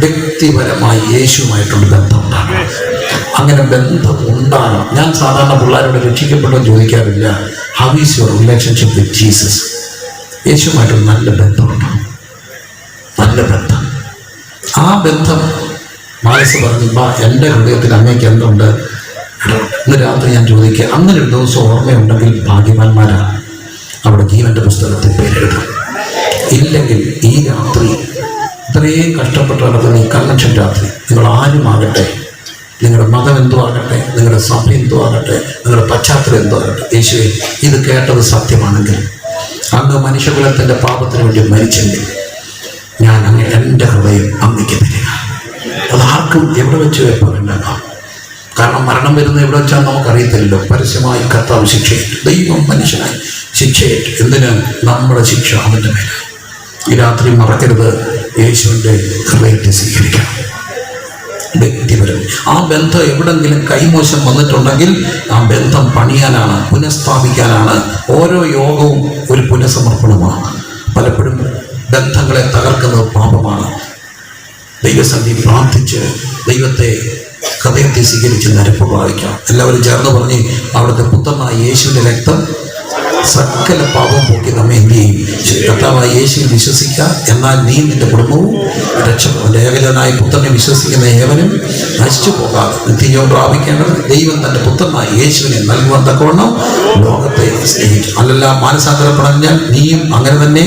വ്യക്തിപരമായി യേശുവുമായിട്ടുള്ള ബന്ധം ഉണ്ടാകണം. അങ്ങനെ ബന്ധം ഉണ്ടാകണം. ഞാൻ സാധാരണ പിള്ളേരോട് രക്ഷിക്കപ്പെടുമെന്ന് ചോദിക്കാറില്ല. How is your relationship with Jesus? യേശുവുമായിട്ടൊരു നല്ല ബന്ധമുണ്ടാകും. നല്ല ബന്ധം. ആ ബന്ധം മനസ്സ് പറഞ്ഞു, എൻ്റെ ഹൃദയത്തിൽ അങ്ങേക്ക് എന്തുണ്ട്? ഇന്ന് രാത്രി ഞാൻ ചോദിക്കുക, അങ്ങനെ ഒരു ദിവസം ഓർമ്മയുണ്ടെങ്കിൽ ഭാഗ്യവാന്മാരാണ്. അവിടെ ജീവന്റെ പുസ്തകത്തിൽ പേരെഴുതാം. ഇല്ലെങ്കിൽ ഈ രാത്രി ഇത്രയും കഷ്ടപ്പെട്ട് നടക്കുന്ന ഈ കൺവെൻഷൻ രാത്രി, നിങ്ങൾ ആരുമാകട്ടെ, നിങ്ങളുടെ മതം എന്തോ ആകട്ടെ, നിങ്ങളുടെ സഭ എന്തോ ആകട്ടെ, നിങ്ങളുടെ പശ്ചാത്തലം എന്തോ ആകട്ടെ, യേശുവേ ഇത് കേട്ടത് സത്യമാണെങ്കിൽ, അങ്ങ് മനുഷ്യകുലത്തിൻ്റെ പാപത്തിന് വേണ്ടി മരിച്ചെങ്കിൽ ഞാൻ അങ്ങ് എൻ്റെ ഹൃദയം അങ്ങേക്ക് തരിക. അതാർക്കും എവിടെ വെച്ച് എപ്പോഴുണ്ടാകാം. കാരണം മരണം വരുന്ന എവിടെ വെച്ചാൽ നമുക്കറിയത്തില്ലല്ലോ. പരസ്യമായി കർത്താവ് ശിക്ഷയേറ്റ്, ദൈവം മനുഷ്യനായി ശിക്ഷയേറ്റ്. എന്തിന്? നമ്മുടെ ശിക്ഷ അവൻ്റെ മേലെ. ഈ രാത്രി മറക്കരുത്, യേശുവിൻ്റെ ഹൃദയത്തെ സ്വീകരിക്കണം. വ്യക്തിപരം. ആ ബന്ധം എവിടെങ്കിലും കൈമോശം വന്നിട്ടുണ്ടെങ്കിൽ ആ ബന്ധം പണിയാനാണ്, പുനഃസ്ഥാപിക്കാനാണ്. ഓരോ യോഗവും ഒരു പുനഃസമർപ്പണമാണ്. പലപ്പോഴും ബന്ധങ്ങളെ തകർക്കുന്നത് പാപമാണ്. ദൈവസന്നിധി പ്രാർത്ഥിച്ച് ദൈവത്തെ ഹൃദയത്തെ സ്വീകരിച്ച് നിരപ്പ് പ്രാപിക്കാം. എല്ലാവരും ചേർന്ന് പറഞ്ഞ്, അവിടുത്തെ പുത്രനായ യേശുവിൻ്റെ രക്തം സകല പാപം പോക്കി നമ്മെ എന്ത് ചെയ്യും? കർത്താവായ യേശുവിൽ വിശ്വസിക്കുക, എന്നാൽ നീ നിന്റെ കുടുംബവും രക്ഷപ്പെടും. ഏകജനായ പുത്രനെ വിശ്വസിക്കുന്ന ഏവനും നശിച്ചു പോകാതെ നിത്യജീവൻ പ്രാപിക്കേണ്ടത് ദൈവം തൻ്റെ പുത്രനായ യേശുവിനെ നൽകുവാൻ തക്കവണ്ണം ലോകത്തെ സ്നേഹിച്ചു. അല്ലല്ല, മാനസാന്തരപ്പെടാൻ നീയും അങ്ങനെ തന്നെ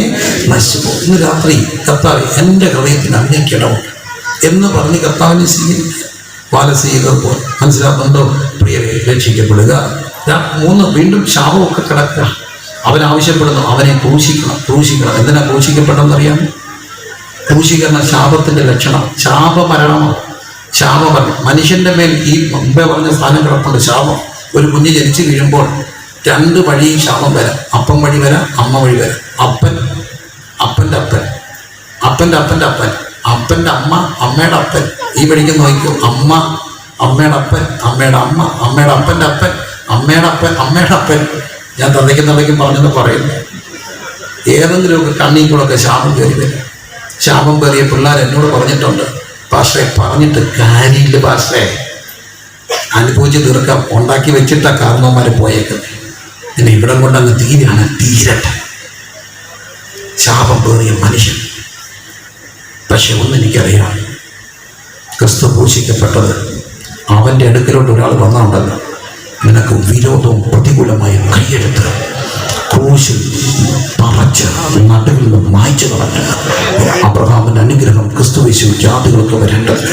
നശിച്ചു പോകും. ഇന്ന് രാത്രി കർത്താവ് എൻ്റെ ഹൃദയത്തിന് അങ്ങേക്കിടമുണ്ട് എന്ന് പറഞ്ഞ് കർത്താവിനെ സ്വീകരിക്കുക. ബാലസ്വീകരണം മനസ്സിലാക്കുന്നുണ്ടോ? പ്രിയരെ, രക്ഷിക്കപ്പെടുക. 3 വീണ്ടും ശാപമൊക്കെ കിടക്കുക. അവൻ ആവശ്യപ്പെടുന്നു, അവനെ ക്രൂശിക്കണം. എന്തിനാ ക്രൂശിക്കപ്പെട്ടെന്നറിയാമോ? ക്രൂശീകരണ ശാപത്തിൻ്റെ ലക്ഷണം. ശാപമരണമാണ്. ശാപം മനുഷ്യന്റെ മേൽ ഈ മുമ്പേ പറഞ്ഞ സ്ഥാനം കിടപ്പുണ്ട്. ശാപം. ഒരു കുഞ്ഞ് ജനിച്ചു വീഴുമ്പോൾ രണ്ട് വഴിയും ശാപം വരാം. അപ്പൻ വഴി വരാം, അമ്മ വഴി വരാം. അപ്പൻ്റെ അപ്പൻ്റെ അമ്മ, അമ്മയുടെ അപ്പൻ. ഈ വഴിക്ക് നോക്കൂ. അമ്മ, അമ്മയുടെ അപ്പൻ, അമ്മയുടെ അമ്മ, അമ്മയുടെ അപ്പൻ്റെ അപ്പൻ, അമ്മയുടെ അപ്പൻ. ഞാൻ തന്നയ്ക്കും പറഞ്ഞെന്ന് പറയുന്നു. ഏതെങ്കിലുമൊക്കെ കണ്ണിൽ കൂടെയൊക്കെ ശാപം കയറി വരും. ശാപം കയറിയ പിള്ളേർ എന്നോട് പറഞ്ഞിട്ടുണ്ട്, പാസ്റ്ററെ പറഞ്ഞിട്ട് കാര്യമില്ല പാസ്റ്ററെ, അനുഭവിച്ച് തീർക്കാം, ഉണ്ടാക്കി വെച്ചിട്ടാ കാരണവന്മാരെ പോയേക്കുന്നത്. ഇനി ഇവിടം കൊണ്ടങ്ങ് തീരട്ടെ. ശാപം പേറിയ മനുഷ്യൻ. പക്ഷെ ഒന്നെനിക്കറിയാം, ക്രിസ്തു ക്രൂശിക്കപ്പെട്ടത് അവൻ്റെ അടുക്കലോട്ട് ഒരാൾ വന്നുണ്ടല്ലോ, നിനക്ക് വിരോധവും പ്രതികൂലമായി കൈയെടുത്ത് ക്രൂശിൽ തറച്ച് നടുവിൽ നിന്ന് മായ്ച്ചു കളഞ്ഞ അബ്രഹാമിന്റെ അനുഗ്രഹം ക്രിസ്തുയേശു ജാതികൾക്ക് വരേണ്ടത്.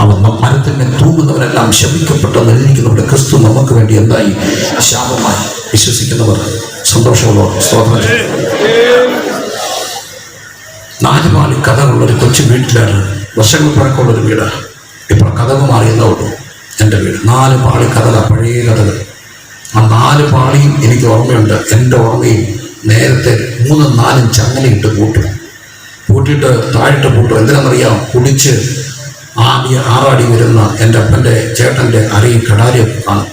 അവൻ മരത്തിന്മേ തൂങ്ങുന്നവരെല്ലാം ശപിക്കപ്പെട്ടെന്ന് എഴുതിയിരിക്കുന്നുണ്ട്. ക്രിസ്തു നമുക്ക് വേണ്ടി എന്തായി? ശാപമായി. വിശ്വസിക്കുന്നവർ സന്തോഷമുള്ളവർ സ്തോത്രം. 4 പാളി കഥകളുള്ളൊരു കൊച്ചു വീട്ടിലാണ്. വർഷങ്ങൾ പഴക്കമുള്ളൊരു വീടാണ്. ഇപ്പോൾ കഥകൾ മാറിയെന്നുള്ളൂ. എൻ്റെ വീട് 4 പാളി കഥകൾ, പഴയ കഥകൾ. ആ 4 പാളിയും എനിക്ക് ഓർമ്മയുണ്ട്. എൻ്റെ ഓർമ്മയിൽ നേരത്തെ 3 4 ചങ്ങലയിട്ട് പൂട്ടിയിട്ട് താഴിട്ട് പൂട്ടും. എന്തിനാണെന്നറിയാം? കുടിച്ച് 6 അടി വരുന്ന എൻ്റെ അപ്പൻ്റെ ചേട്ടൻ്റെ അരയിൽ കടാരിയൊക്കെ കാണും.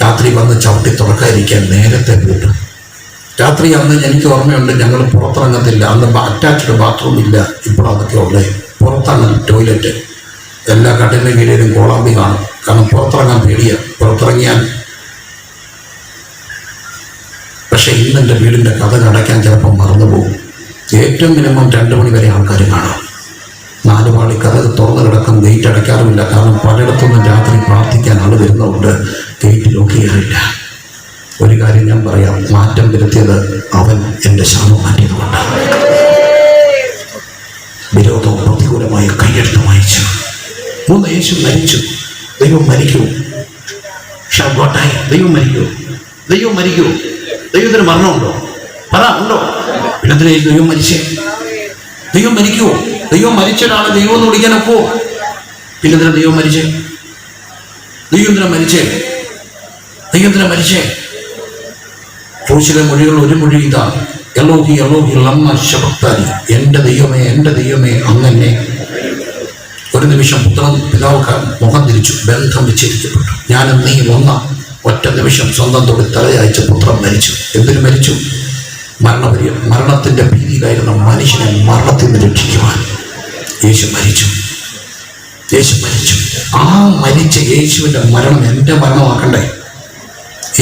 രാത്രി വന്ന് ചവിട്ടി തുറക്കാതിരിക്കാൻ നേരത്തെ പൂട്ടും. രാത്രി അന്ന് എനിക്ക് ഓർമ്മയുണ്ട്, ഞങ്ങൾ പുറത്തിറങ്ങത്തില്ല. അന്ന് അറ്റാച്ച്ഡ് ബാത്റൂം ഇല്ല. ഇപ്പോൾ അതൊക്കെ ഉള്ളത്. പുറത്താണ് ടോയ്ലറ്റ്. എല്ലാ കട്ടിലിൻ്റെ കീഴിലും കോളാമ്പി കാണും. കാരണം പുറത്തിറങ്ങാൻ പേടിയാണ്. പുറത്തിറങ്ങിയാൽ പക്ഷേ ഇന്നെൻ്റെ വീടിൻ്റെ കഥ അടയ്ക്കാൻ ചിലപ്പോൾ മറന്നുപോകും. ഏറ്റവും മിനിമം 2 മണി വരെ ആൾക്കാർ കാണാം. 4 പാളി കഥ തുറന്നു കിടക്കും. ഗേറ്റ് അടയ്ക്കാറുമില്ല. കാരണം പലയിടത്തൊന്നും രാത്രി പ്രാർത്ഥിക്കാൻ ആൾ വരുന്നതുകൊണ്ട് ഗേറ്റ് ലോക്ക് ചെയ്യാറില്ല. ഒരു കാര്യം ഞാൻ പറയാം, മാറ്റം വരുത്തിയത് അവൻ എൻ്റെ ശാപം മാറ്റിയതുകൊണ്ടാണ്. വിരോധവും പ്രതികൂലമായ കൈയെടുത്ത് വായിച്ചു. 3 യേശു മരിച്ചു. ദൈവം മരിക്കൂ. ദൈവം മരിക്കൂ. ദൈവം മരിക്കൂ. ദൈവത്തിന് മരണമുണ്ടോ? ഉണ്ടോ? പിന്നെ ദൈവം മരിച്ചേ? ദൈവം മരിക്കുവോ? ദൈവം മരിച്ച ഒരാളെ ദൈവം എന്ന് വിളിക്കാനൊപ്പോ? പിന്നെ ദൈവം മരിച്ചേ? ദൈവത്തിനെ മരിച്ചേ? ക്രൂശിലെ മൊഴികൾ ഒരു മൊഴി ഇതാണ്, എലോഹി എലോഹി ലമ്മ ശബക്താനി. എൻ്റെ ദൈവമേ അങ്ങനെ. ഒരു നിമിഷം പുത്രൻ പിതാവ് മുഖം തിരിച്ചു, ബന്ധം വിച്ഛേദിക്കപ്പെട്ടു. ഞാനും നീ ഒറ്റ നിമിഷം സ്വന്തം തൊഴിൽ തലയയച്ച പുത്രൻ മരിച്ചു. എന്തിനു മരിച്ചു? മരണത്തിൻ്റെ ഭീതിയിലായിരുന്ന മനുഷ്യനെ മരണത്തിൽ നിന്ന് രക്ഷിക്കുവാൻ യേശു മരിച്ചു. ആ മരിച്ച യേശുവിൻ്റെ മരണം എൻ്റെ മരണമാക്കണ്ടേ?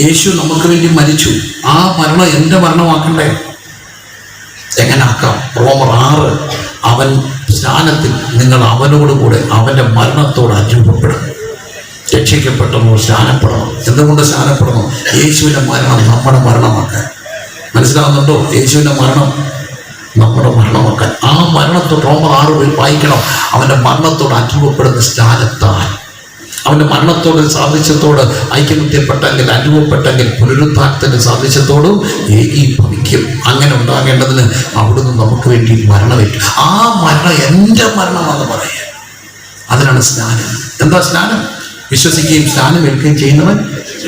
യേശു നമുക്ക് വേണ്ടി മരിച്ചു. ആ മരണം എൻ്റെ മരണമാക്കണ്ടേ? എങ്ങനെ ആക്കാം? റോമർ 6, അവൻ സ്നാനത്തിൽ നിങ്ങൾ അവനോടുകൂടെ അവൻ്റെ മരണത്തോട് അനുഭവപ്പെടും. രക്ഷിക്കപ്പെട്ടവർ സ്നാനപ്പെടണം. എന്തുകൊണ്ട് സ്നാനപ്പെടണം? യേശുവിൻ്റെ മരണം നമ്മുടെ മരണമാക്കാൻ. മനസ്സിലാവുന്നുണ്ടോ? യേശുവിൻ്റെ മരണം നമ്മുടെ മരണമാക്കാൻ. ആ മരണത്തോട് റോമർ 6 വായിക്കണം. അവൻ്റെ മരണത്തോട് അനുഭവപ്പെടുന്ന സ്നാനത്താൽ, അവൻ്റെ മരണത്തോട് സാദൃശ്യത്തോട് ഐക്യമുത്യപ്പെട്ടെങ്കിൽ, അനുഭവപ്പെട്ടെങ്കിൽ പുനരുദ്ധാനത്തിൻ്റെ സാദൃശ്യത്തോടും ഏകീഭവിക്കും. അങ്ങനെ ഉണ്ടാകേണ്ടതിന് അവിടുന്ന് നമുക്ക് വേണ്ടി മരണമേറ്റു. ആ മരണം എൻ്റെ മരണമാണെന്ന് പറയുക. അതിനാണ് സ്നാനം. എന്താ സ്നാനം? വിശ്വസിക്കുകയും സ്നാനം ഏൽക്കുകയും ചെയ്യുന്നവൻ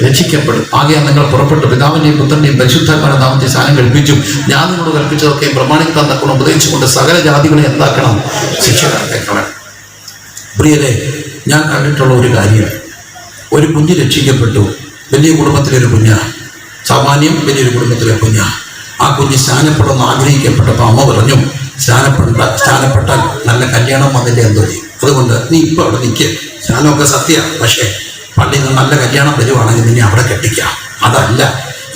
രക്ഷിക്കപ്പെടും. ആകയാൽ നിങ്ങൾ പുറപ്പെട്ടു പിതാവിൻ്റെയും പുത്രൻ്റെയും പരിശുദ്ധാത്മാവിന്റെ നാമത്തിൽ സ്നാനം കൽപ്പിച്ചു. ഞാൻ നിങ്ങളോട് കൽപ്പിച്ചതൊക്കെ പ്രമാണിക്കാൻ തക്കണം ഉപദേശിച്ചുകൊണ്ട് സകല ജാതികളെ എന്താക്കണം? ശിക്ഷകരാക്കണം. പ്രിയരെ, ഞാൻ കണ്ടിട്ടുള്ള ഒരു കാര്യം, ഒരു കുഞ്ഞ് രക്ഷിക്കപ്പെട്ടു. വലിയ കുടുംബത്തിലൊരു കുഞ്ഞാണ്, സാമാന്യം വലിയൊരു കുടുംബത്തിലെ കുഞ്ഞാണ്. ആ കുഞ്ഞ് സ്നാനപ്പെടുന്ന ആഗ്രഹിക്കപ്പെട്ടപ്പോൾ അമ്മ പറഞ്ഞു, സ്നാനപ്പെട്ടാൽ നല്ല കല്യാണം വന്നില്ല എന്തോ ചെയ്യും. അതുകൊണ്ട് നീ ഇപ്പോൾ അവിടെ നിൽക്കുക. സ്നാനമൊക്കെ സത്യമാണ്, പക്ഷേ പള്ളിയിൽ നിന്ന് നല്ല കല്യാണം വരുവാണെങ്കിൽ നിന്നെ അവിടെ കെട്ടിക്കാം. അതല്ല,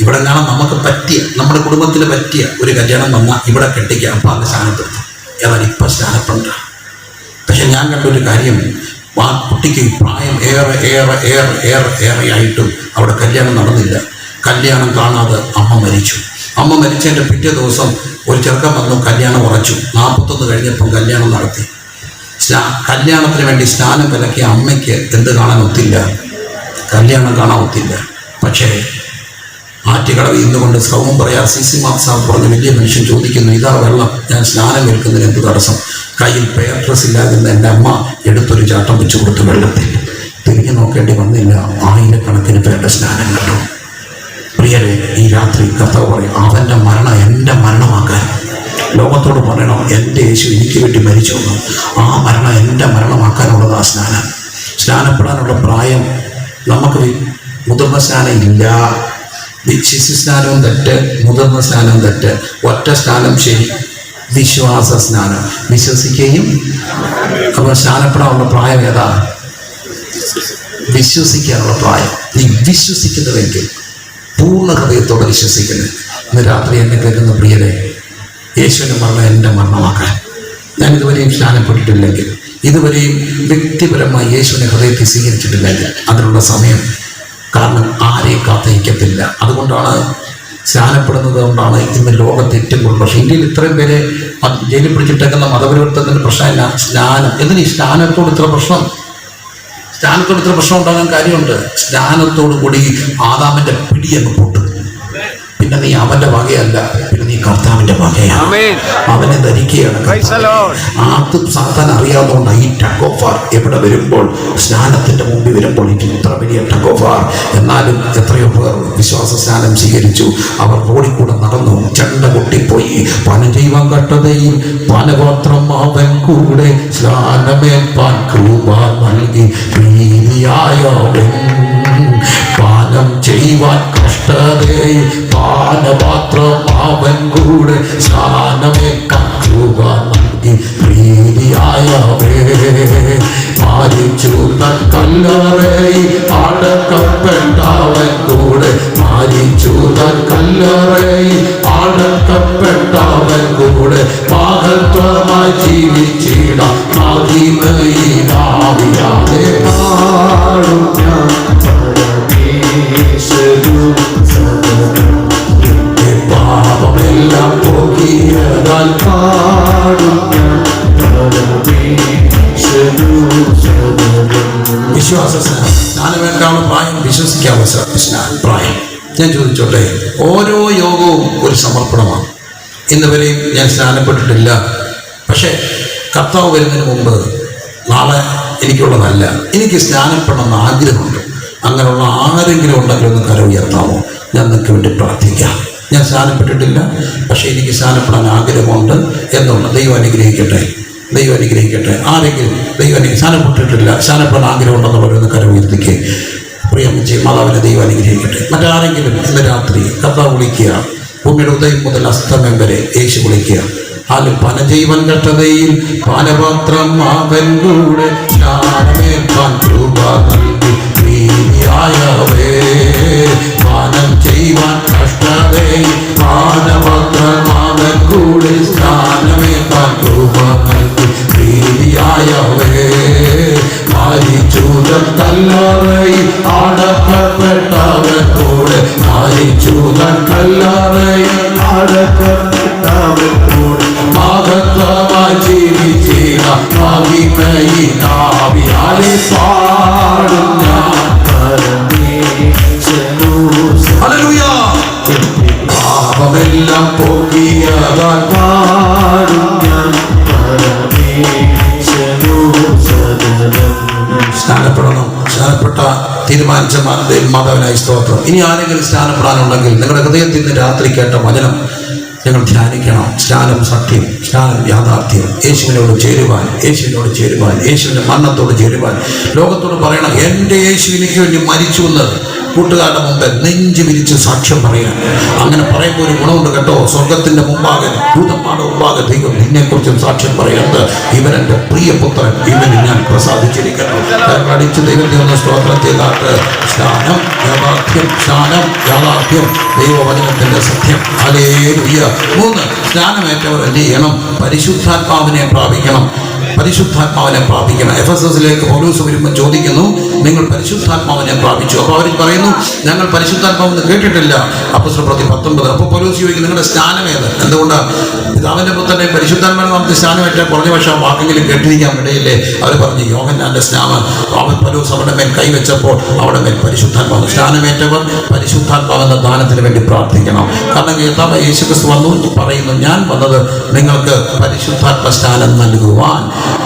ഇവിടെ കാണാൻ നമുക്ക് പറ്റിയ, നമ്മുടെ കുടുംബത്തിന് പറ്റിയ ഒരു കല്യാണം വന്നാൽ ഇവിടെ കെട്ടിക്കാം. അപ്പം അത് സ്നാനപ്പെടുത്തും. ഏതായാലും ഇപ്പം സ്നാനപ്പെടണ്ട. പക്ഷെ ഞാൻ കണ്ടൊരു കാര്യം, ആ കുട്ടിക്ക് പ്രായം ഏറെയായിട്ടും അവിടെ കല്യാണം നടന്നില്ല. കല്യാണം കാണാതെ അമ്മ മരിച്ചു. അമ്മ മരിച്ചതിൻ്റെ പിറ്റേ ദിവസം ഒരു ചെറുക്കൻ വന്നു, കല്യാണം ഉറച്ചു. 41 കഴിഞ്ഞപ്പം കല്യാണം നടത്തി. കല്യാണത്തിന് വേണ്ടി സ്നാനം വിലക്കിയ അമ്മയ്ക്ക് എന്ത് കാണാൻ ഒത്തില്ല? കല്യാണം കാണാൻ ഒത്തില്ല. പക്ഷേ ആറ്റുകടവിൽ ഇന്നുകൊണ്ട് ശ്രമം പറയാൻ CC മാത്സാവ് പറഞ്ഞ വലിയ മനുഷ്യൻ ചോദിക്കുന്നു, ഇതാ വെള്ളം, ഞാൻ സ്നാനം എടുക്കുന്നതിന് എന്ത് തടസ്സം? കയ്യിൽ പെയർ ഡ്രസ് ഇല്ലാതിരുന്ന എൻ്റെ അമ്മ എടുത്തൊരു ചാട്ടം വെച്ച് കൊടുത്ത് വെള്ളത്തിൽ. തിരിഞ്ഞു നോക്കേണ്ടി വന്നില്ല, ആയിരക്കണക്കിന് പേരുടെ സ്നാനം കണ്ടു. പ്രിയരെ, ഈ രാത്രി കർത്താവ് പറയും, അവൻ്റെ മരണം എൻ്റെ മരണമാക്കാൻ. ലോകത്തോട് പറയണം, എൻ്റെ യേശു എനിക്ക് വേണ്ടി മരിച്ചു വന്നു, ആ മരണം എൻ്റെ മരണമാക്കാനുള്ളത് ആ സ്നാനം. സ്നാനപ്പെടാനുള്ള പ്രായം നമുക്ക് മുതിർന്ന സ്നാനം ഇല്ല. ശിശു സ്നാനവും തെറ്റ്, മുതിർന്ന സ്നാനവും തെറ്റ്. ഒറ്റ സ്നാനം ശരി, വിശ്വാസ സ്നാനം, വിശ്വസിക്കുകയും. അപ്പോൾ സ്നാനപ്പെടാനുള്ള പ്രായം ഏതാ? വിശ്വസിക്കാനുള്ള പ്രായം. നീ വിശ്വസിക്കുന്നുവെങ്കിൽ, പൂർണ്ണ ഹൃദയത്തോടെ വിശ്വസിക്കുന്നത്. ഇന്ന് രാത്രി എന്നെ കേൾക്കുന്ന പ്രിയരെ, യേശുവിൻ്റെ മരണം എൻ്റെ മരണമാക്കാൻ. ഞാൻ ഇതുവരെയും സ്നാനപ്പെട്ടിട്ടില്ലെങ്കിൽ, ഇതുവരെയും വ്യക്തിപരമായി യേശുവിനെ ഹൃദയത്തിൽ സ്വീകരിച്ചിട്ടില്ലെങ്കിൽ അതിനുള്ള സമയം. കാരണം ആരെയും കാത്തിരിക്കത്തില്ല. അതുകൊണ്ടാണ് സ്നാനപ്പെടുന്നത് കൊണ്ടാണ് ഇന്ന് ലോകത്ത് ഏറ്റവും കൂടുതൽ പ്രശ്നം. ഇന്ത്യയിൽ ഇത്രയും പേരെ ജയിലിൽ പിടിച്ചിട്ടേക്കുന്ന മതപരിവർത്തനത്തിൻ്റെ പ്രശ്നമില്ല, സ്നാനം. എന്തിനീ സ്നാനത്തോട് ഇത്ര പ്രശ്നം? സ്നാനത്തോട് ഇത്ര പ്രശ്നം ഉണ്ടാകാൻ കാര്യമുണ്ട്. സ്നാനത്തോടു കൂടി ആദാമിൻ്റെ പിടിയങ്ങ് പൊട്ടും. പിന്നെ നീ അവന്റെ വകയല്ല, പിന്നെ നീ കർത്താവിന്റെ വകയാണ്. അവനെ ധരിക്കുകയാണ്. ആദ്യം സാത്താൻ അറിയാവുന്നതുകൊണ്ട് ഈ ടഗ് ഓഫ് വാർ എവിടെ വരുമ്പോൾ, സ്നാനത്തിന്റെ മുമ്പിൽ വരുമ്പോൾ ഇത്ര വലിയ ടഗ് ഓഫ് വാർ. എന്നാലും എത്രയോ പേർ വിശ്വാസ സ്നാനം സ്വീകരിച്ചു. അവർ റോഡിൽ കൂടെ നടന്നു, ചെണ്ട പൊട്ടിപ്പോയി. പനജീവം കട്ടതയിൽ പാനപാത്രം അവൻ കൂടെ സ്നാനമേൽപ്പാൻ കൃപ നൽകി പ്രീതിയായവൻ. പാനം ചെയ്യുവാൻ കഷ്ടതയിൽ പാനപാത്രം അവൻ കൂടെ സ്നാനമേൽപ്പാൻ കൃപ നൽകി പ്രീതിയായവേ. മാരിച്ചു തൻ കല്ലറയിൽ അടക്കപ്പെട്ടവൻ കൂടെ, മാരിച്ചു തൻ കല്ലറയിൽ അടക്കപ്പെട്ടവൻ കൂടെ മഹത്വമായി ജീവിച്ചിടാം മഹിമയിലാവിയാതെ പാടും ഞാൻ. പാപമെല്ലാം പോകിയതാൽ പാടും ഞാൻ. വിശ്വാസ സ്നാനമേൽക്കാനുള്ള പ്രായം, വിശ്വസിക്കാനുള്ള പ്രായം. ഞാൻ ചോദിച്ചോട്ടെ, ഓരോ യോഗവും ഒരു സമർപ്പണമാണ്. ഇന്ന് വരെയും ഞാൻ സ്നാനപ്പെട്ടിട്ടില്ല. പക്ഷേ കർത്താവ് വരുന്നതിന് മുമ്പ് നാളെ എനിക്കുള്ളതല്ല, എനിക്ക് സ്നാനപ്പെടണമെന്ന് ആഗ്രഹമുണ്ട്. അങ്ങനെയുള്ള ആരെങ്കിലും ഉണ്ടെങ്കിൽ ഒന്ന് കര ഉയർത്താമോ? ഞാൻ നിങ്ങൾക്ക് വേണ്ടി പ്രാർത്ഥിക്കാം. ഞാൻ സ്നാനപ്പെട്ടിട്ടില്ല, പക്ഷേ എനിക്ക് സ്നാനപ്പെടാൻ ആഗ്രഹമുണ്ട് എന്നുള്ള. ദൈവം അനുഗ്രഹിക്കട്ടെ, ദൈവം അനുഗ്രഹിക്കട്ടെ. ആരെങ്കിലും സ്നാനപ്പെട്ടിട്ടില്ല, സ്നാനപ്പെടാൻ ആഗ്രഹമുണ്ടെന്നുള്ളവരൊന്ന് കര ഉയർത്തിക്കേ. പ്രിയമ്മച്ചി, മാതാവിനെ ദൈവം അനുഗ്രഹിക്കട്ടെ. മറ്റാരെങ്കിലും ഇന്ന് രാത്രി കർത്താവ് വിളിക്കുക. ഭൂമിയുടെ ഉദയം മുതൽ അസ്തമയം വരെ യേശു വിളിക്കുക. ആലും പനജീവൻ കഷ്ടതയിൽ പാനപാത്രം അവൻ കൂടെ സ്നാനമേൽപ്പാൻ കൃപ നൽകി പ്രീതിയായവേ. പാനം ചെയ്യുവാൻ കഷ്ടതയിൽ പാനപാത്രം അവൻ കൂടെ സ്നാനമേൽപ്പാൻ കൃപ നൽകി പ്രീതിയായവേ. മാരിച്ചൂതൻ കല്ലറയിൽ അടക്കപ്പെട്ടവൻ കൂടെ, മാരിച്ചൂതൻ കല്ലറയിൽ അടക്കപ്പെട്ടവൻ കൂടെ മഹത്വമായി ജീവിച്ചിട മഹിമയിലാവിയാലെ പാടും ഞാൻ. ഹല്ലേലൂയ. പാപമെല്ലാം പോകിയതാൽ പാടും ഞാൻ. സ്നാനപ്പെടണം. സ്നാനപ്പെട്ട തീരുമാനിച്ച മാതാവിനായി സ്തോത്രം. ഇനി ആരെങ്കിലും സ്നാനപ്പെടാനുണ്ടെങ്കിൽ നിങ്ങളുടെ ഹൃദയത്തിൽ നിന്ന് രാത്രി കേട്ട വചനം ഞങ്ങൾ ധ്യാനിക്കണം. സ്നാനം സത്യം, സ്നാനം യാഥാർത്ഥ്യം. യേശുവിനോട് ചേരുവാൻ, യേശുവിനോട് ചേരുവാൻ, യേശുവിൻ്റെ മരണത്തോട് ചേരുവാൻ. ലോകത്തോട് പറയണം, എൻ്റെ യേശു എനിക്ക് വേണ്ടി മരിച്ചു എന്ന് കൂട്ടുകാരുടെ മുമ്പ് നെഞ്ചു വിരിച്ച് സാക്ഷ്യം പറയാൻ. അങ്ങനെ പറയുമ്പോൾ ഒരു ഗുണമുണ്ട് കേട്ടോ. സ്വർഗത്തിന്റെ മുമ്പാകെ, ദൂതന്മാരുടെ മുമ്പാകെ ദൈവം നിന്നെക്കുറിച്ചും സാക്ഷ്യം പറയുന്നത്, ഇവൻ എൻ്റെ പ്രിയപുത്രൻ, ഇവന് ഞാൻ പ്രസാദിച്ചിരിക്കുന്നു. അടിച്ച് ദൈവത്തെ ഒന്ന് സ്തോത്രത്തെ കാട്ട്. സ്നാനം യാഥാർത്ഥ്യം, സ്നാനം യാഥാർത്ഥ്യം, ദൈവവചനത്തിന്റെ സത്യം. ഹല്ലേലൂയ. 3, സ്നാനമേറ്റവർ എന്ത് ചെയ്യണം? പരിശുദ്ധാത്മാവിനെ പ്രാപിക്കണം. പരിശുദ്ധാത്മാവിനെ പ്രാപിക്കണം. എഫെസസിലേക്ക് പൗലോസ് വരുമ്പോൾ ചോദിക്കുന്നു, നിങ്ങൾ പരിശുദ്ധാത്മാവിനെ പ്രാപിച്ചു? അപ്പോൾ അവർ പറയുന്നു, ഞങ്ങൾ പരിശുദ്ധാത്മാവെന്ന് കേട്ടിട്ടില്ല. അപ്പോസ്തലപ്രവൃത്തി 19. അപ്പോൾ പൗലോസ് ചോദിക്കും, നിങ്ങളുടെ സ്നാനം ഏത്? എന്തുകൊണ്ടാണ് പിതാവിന്റെ പുത്രന്റെ പരിശുദ്ധാത്മാവിനെ നമുക്ക് സ്നാനമേറ്റ കുറഞ്ഞ പക്ഷേ വാക്കെങ്കിലും കേട്ടിരിക്കാൻ ഇടയില്ലേ? അവർ പറഞ്ഞു, യോഹന്നാന്റെ സ്നാനം. അവൻ പൗലോസ് അവിടെ മേൽ കൈവച്ചപ്പോൾ അവിടെ മേൽ പരിശുദ്ധാത്മാവ്. സ്നാനമേറ്റവർ പരിശുദ്ധാത്മാവെന്ന ദാനത്തിന് വേണ്ടി പ്രാർത്ഥിക്കണം. കാരണം കർത്താവ് യേശുക്രിസ്തു വന്നു പറയുന്നു, ഞാൻ വന്നത് നിങ്ങൾക്ക് പരിശുദ്ധാത്മ സ്നാനം നൽകുവാൻ.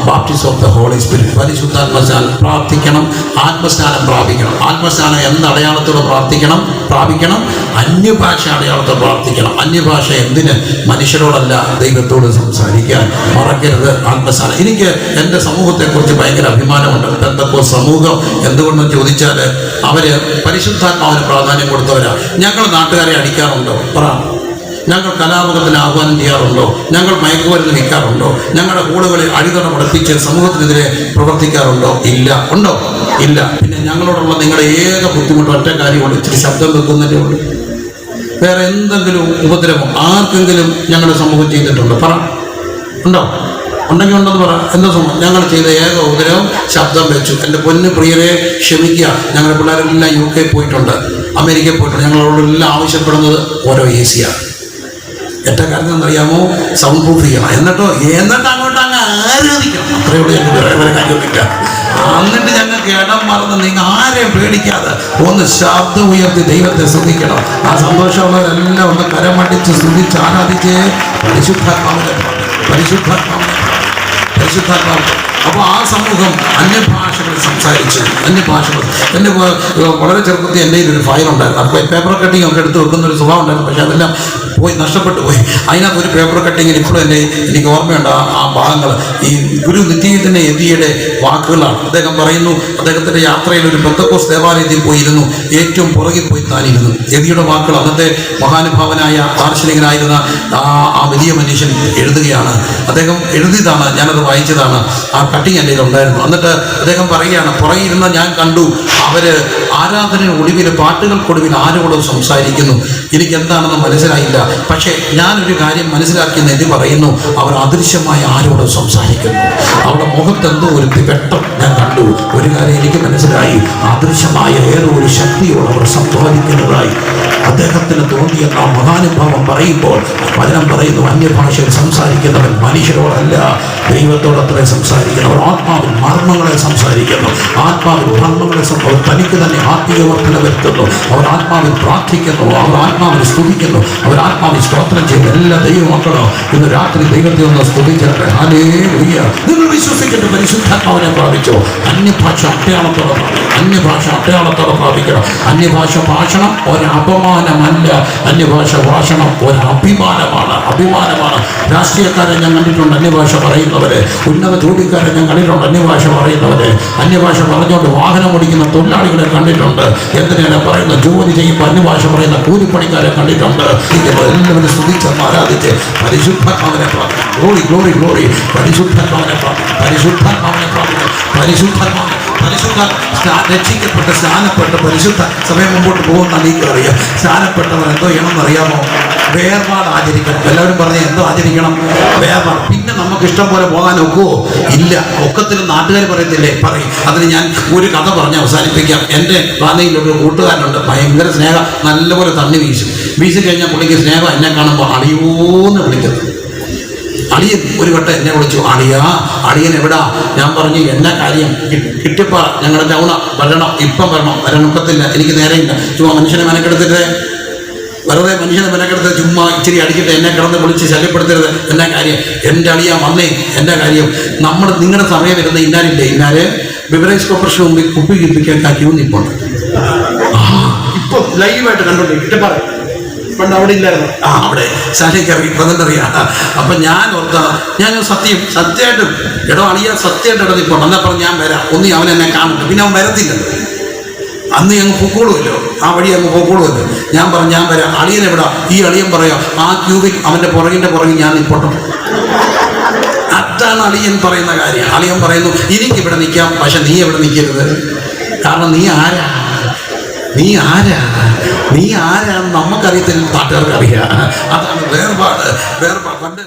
Baptism of the holy spirit. പരിശുദ്ധാത്മ സ്നാനം പ്രാർത്ഥിക്കണം, ആത്മസ്നാനം പ്രാപിക്കണം. ആത്മസ്നാനം എന്ത് അടയാളത്തോടെ പ്രാപിക്കണം? അന്യഭാഷ അടയാളത്തോടെ പ്രാർത്ഥിക്കണം. അന്യഭാഷ എന്തിന്? മനുഷ്യരോടല്ല, ദൈവത്തോട് സംസാരിക്കാൻ. മറക്കരുത് ആത്മസ്നാനം. എനിക്ക് എൻ്റെ സമൂഹത്തെക്കുറിച്ച് ഭയങ്കര അഭിമാനമുണ്ട്. പെന്തക്കോസ്ത് സമൂഹം എന്തുകൊണ്ടെന്ന് ചോദിച്ചാൽ അവര് പരിശുദ്ധാത്മാവിന് പ്രാധാന്യം കൊടുത്തവരാ. ഞങ്ങൾ നാട്ടുകാരെ അടിക്കാറുണ്ടോ? പറ. ഞങ്ങൾ കലാപകത്തിന് ആഹ്വാനം ചെയ്യാറുണ്ടോ? ഞങ്ങൾ മയക്കുമരുന്ന് വിൽക്കാറുണ്ടോ? ഞങ്ങളുടെ കൂടുകളിൽ അടിതട പഠിപ്പിച്ച് സമൂഹത്തിനെതിരെ പ്രവർത്തിക്കാറുണ്ടോ? ഇല്ല. ഉണ്ടോ? ഇല്ല. പിന്നെ ഞങ്ങളോടുള്ള നിങ്ങളുടെ ഏക ബുദ്ധിമുട്ട് ഒറ്റ കാര്യമുണ്ട്, ഇച്ചിരി ശബ്ദം വെക്കുന്നതിൻ്റെ ഉള്ളൂ. വേറെ എന്തെങ്കിലും ഉപദ്രവം ആർക്കെങ്കിലും ഞങ്ങളുടെ സമൂഹം ചെയ്തിട്ടുണ്ടോ? പറ. ഉണ്ടോ? ഉണ്ടെങ്കിൽ ഉണ്ടെന്ന് പറ. എന്താ സംഭവം? ഞങ്ങൾ ചെയ്ത ഏക ഉപദ്രവം ശബ്ദം വെച്ചു. എൻ്റെ പൊന്നു പ്രിയരെ ക്ഷമിക്കുക. ഞങ്ങളുടെ പിള്ളേരെല്ലാം UK പോയിട്ടുണ്ട്, അമേരിക്കയിൽ പോയിട്ടുണ്ട്. ഞങ്ങളോടെല്ലാം ആവശ്യപ്പെടുന്നത് ഓരോ AC-യാണ്. ഏറ്റ കാര്യം എന്നറിയാമോ? സൗണ്ട് പ്രൂഫ് ചെയ്യണം. എന്നിട്ട് അങ്ങോട്ട് അങ്ങ് ആരാധിക്കണം. അത്രയോട് ഞങ്ങൾക്ക് വേറെ കാര്യമൊന്നുമില്ല. എന്നിട്ട് ഞങ്ങൾക്ക് ഇടം മറന്ന് നിങ്ങൾ ആരെയും പേടിക്കാതെ ഒന്ന് ശബ്ദം ഉയർത്തി ദൈവത്തെ സ്തുതിക്കണം. ആ സന്തോഷമുള്ളവരെല്ലാം ഒന്ന് കരമടിച്ച് സ്തുതിച്ച് ആരാധിച്ച് പരിശുദ്ധാത്മാവിനെ. അപ്പോൾ ആ സമൂഹം അന്യഭാഷകൾ സംസാരിച്ചു. അന്യഭാഷകൾ. എൻ്റെ വളരെ ചെറുപ്പത്തിൽ എൻ്റെ ഒരു ഫയൽ ഉണ്ടായിരുന്നു. അപ്പോൾ പേപ്പർ കട്ടിങ് ഒക്കെ എടുത്ത് വെക്കുന്ന ഒരു സ്വഭാവം ഉണ്ടായിരുന്നു. പക്ഷേ അതെല്ലാം നഷ്ടപ്പെട്ടു പോയി. അതിനകത്ത് ഒരു പേപ്പർ കട്ടിങ്ങിൽ ഇപ്പോഴും എനിക്ക് ഓർമ്മയുണ്ട് ആ ഭാഗങ്ങൾ. ഈ ഗുരു നിത്യത്തിൻ്റെ യതിയുടെ വാക്കുകളാണ്. അദ്ദേഹം പറയുന്നു, അദ്ദേഹത്തിൻ്റെ യാത്രയിൽ ഒരു പെന്തക്കോസ്ത് ദേവാലയത്തിൽ പോയിരുന്നു. ഏറ്റവും പുറകിൽ പോയി താനിരുന്നു. യതിയുടെ വാക്കുകൾ അന്നത്തെ മഹാനുഭാവനായ ദാർശനികനായിരുന്ന ആ വലിയ മനുഷ്യൻ എഴുതുകയാണ്. അദ്ദേഹം എഴുതിയതാണ്, ഞാനത് വായിച്ചതാണ്. ആ കട്ടിങ് എൻ്റെ ഉണ്ടായിരുന്നു. എന്നിട്ട് അദ്ദേഹം പറയുകയാണ്, പുറകിരുന്ന ഞാൻ കണ്ടു അവര് ആരാധന ഒടുവിൽ, പാട്ടുകൾക്കൊടുവിൽ ആരോടും സംസാരിക്കുന്നു. എനിക്ക് എന്താണെന്ന് മനസ്സിലായില്ല. പക്ഷേ ഞാനൊരു കാര്യം മനസ്സിലാക്കിയെന്ന് എഴുതി പറയുന്നു, അവർ അദൃശ്യമായ ആരോടും സംസാരിക്കുന്നു. അവരുടെ മുഖത്തെന്തോ ഒരു വെട്ടം ഞാൻ കണ്ടു. ഒരു കാര്യം എനിക്ക് മനസ്സിലായി, അദൃശ്യമായ ഏതോ ഒരു ശക്തിയോട് അവർ സംവാദിക്കുന്നതായി അദ്ദേഹത്തിന് തോന്നിയെന്ന ആ മഹാനുഭാവം പറയുമ്പോൾ വചനം പറയുന്നു, അന്യഭാഷയിൽ സംസാരിക്കുന്നവൻ മനുഷ്യരോടല്ല ദൈവത്തോടത്രേ സംസാരിക്കുന്നു. അവർ ആത്മാവിൽ മർമ്മങ്ങളെ സംസാരിക്കുന്നു. ആത്മാവിൽ മർമ്മങ്ങളെ അവർ തനിക്ക് തന്നെ ആത്മീയ വർധന വരുത്തുന്നു. അവർ ആത്മാവിൽ പ്രാർത്ഥിക്കുന്നു. അവർ ആത്മാവിൽ സ്തുതിക്കുന്നു. അവർ ആത്മാവിൽ സ്തോത്രം ചെയ്യുന്നു. എല്ലാ ദൈവമക്കളും ഇന്ന് രാത്രി ദൈവത്തെ ഒന്ന് സ്തുതിച്ചിട്ട് ഹല്ലേലൂയ. നിങ്ങൾ വിശ്വസിച്ചിട്ട് പരിശുദ്ധാത്മാവിനെ പ്രാപിച്ചോ? അന്യഭാഷ അടയാളത്തോടെ പ്രാപിക്കണം. അന്യഭാഷ ഭാഷണം ഒരു അപമാനമല്ല. അന്യഭാഷ ഭാഷണം ഒരു അഭിമാനമാണ്. രാഷ്ട്രീയക്കാരെ ഞാൻ കണ്ടിട്ടുണ്ട് അന്യഭാഷ പറയുന്നവരെ. ഉന്നത ജോലിക്കാരെ ഞാൻ കണ്ടിട്ടുണ്ട് അന്യഭാഷ പറയുന്നവരെ. അന്യഭാഷ പറഞ്ഞുകൊണ്ട് വാഹനം ഓടിക്കുന്ന തൊഴിലാളികളെ കണ്ടിട്ടുണ്ട്. എന്തിനാണ് പറയുന്നത്? ജോലി ചെയ്യുമ്പോൾ അന്യഭാഷ പറയുന്ന കൂലിപ്പണിക്കാരെ കണ്ടിട്ടുണ്ട്. എല്ലാവരും സ്തുതിച്ചെന്ന് ആരാധിച്ച് പരിശുദ്ധാത്മാവിനെ പ്രാപിക്കും. ഗ്ലോറി പരിശുദ്ധാത്മാവിനെ പ്രാപിക്കും. രക്ഷിക്കപ്പെട്ട് സ്നാനപ്പെട്ട് പരിശുദ്ധ സമയം മുമ്പോട്ട് പോകുന്ന നീക്കറിയാം. സ്നാനപ്പെട്ടവർ എന്തോ ചെയ്യണമെന്ന് അറിയാമോ? വേർപാട് ആചരിക്കണം. എല്ലാവരും പറഞ്ഞ് എന്തോ ആചരിക്കണം? വേർപാട്. പിന്നെ നമുക്ക് ഇഷ്ടം പോലെ പോകാൻ ഒക്കുവോ? ഇല്ല. ഒക്കത്തിൽ നാട്ടുകാർ പറയത്തില്ലേ? പറയും. അതിന് ഞാൻ ഒരു കഥ പറഞ്ഞ് അവസാനിപ്പിക്കാം. എൻ്റെ വാനയിലൊരു കൂട്ടുകാരനുണ്ട്, ഭയങ്കര സ്നേഹം. നല്ലപോലെ തണ്ണി വീശി കഴിഞ്ഞാൽ പുള്ളിക്ക് സ്നേഹം എന്നെ കാണുമ്പോൾ അളിയോന്ന് വിളിക്കുന്നു. അളിയൻ ഒരു വട്ടം എന്നെ വിളിച്ചു, അളിയൻ എവിടാ? ഞാൻ പറഞ്ഞു, എന്നാ കാര്യം? കിട്ടിപ്പാ, ഞങ്ങളുടെ ടൗണ വരണം, ഇപ്പം വരണൊക്കത്തില്ല, എനിക്ക് നേരെയില്ല. ചുമ്മാ മനുഷ്യനെ മെനക്കെടുത്തിട്ട് ചുമ്മാ ഇച്ചിരി അടിച്ചിട്ട് എന്നെ കിടന്ന് വിളിച്ച് ശല്യപ്പെടുത്തരുത്. എന്നാ കാര്യം? എൻ്റെ അളിയ വന്നേ, എൻ്റെ കാര്യം. നിങ്ങളുടെ സമയം വരുന്ന ഇന്നാരെ ബിവറേജ് കോർപ്പറേഷൻ മുമ്പിൽ കുപ്പി കിപ്പിക്കാൻ ക്യൂ നിൽപ്പുണ്ട്. ഇപ്പൊ ലൈവായിട്ട് കണ്ടോണ്ടിരിക്കും. പണ്ട് അവിടെ ഇല്ലായിരുന്നു. അവിടെ ശാലയ്ക്ക് അറിയാം. അപ്പൊ ഞാൻ ഓർത്ത, ഞാൻ സത്യമായിട്ടും എടോ അളിയ സത്യമായിട്ട് ഇടന്നിപ്പോ എന്നാ പറഞ്ഞ് ഞാൻ വരാം. ഒന്നി അവൻ എന്നെ കാണുന്നു. പിന്നെ അവൻ വരത്തില്ലല്ലോ. അന്ന് ഞങ്ങൾ പൊക്കോളുമല്ലോ, ആ വഴി അങ്ങ് പൊക്കോളുമല്ലോ. ഞാൻ പറഞ്ഞു ഞാൻ വരാം. അളിയൻ എവിടാ? ഈ അളിയൻ പറയാം, ആ ക്യൂവിൽ അവൻ്റെ പുറകിൽ ഞാൻ നിൽപ്പട്ടോ. അതാണ് അളിയൻ പറയുന്ന കാര്യം. അളിയൻ പറയുന്നു, എനിക്കിവിടെ നിൽക്കാം, പക്ഷെ നീ എവിടെ നിൽക്കരുത്. കാരണം നീ ആരാന്ന് നമുക്കറിയത്തില്ല, നാട്ടുകാർക്ക് അറിയാം. അതാണ് വേർപാട്. പണ്ട്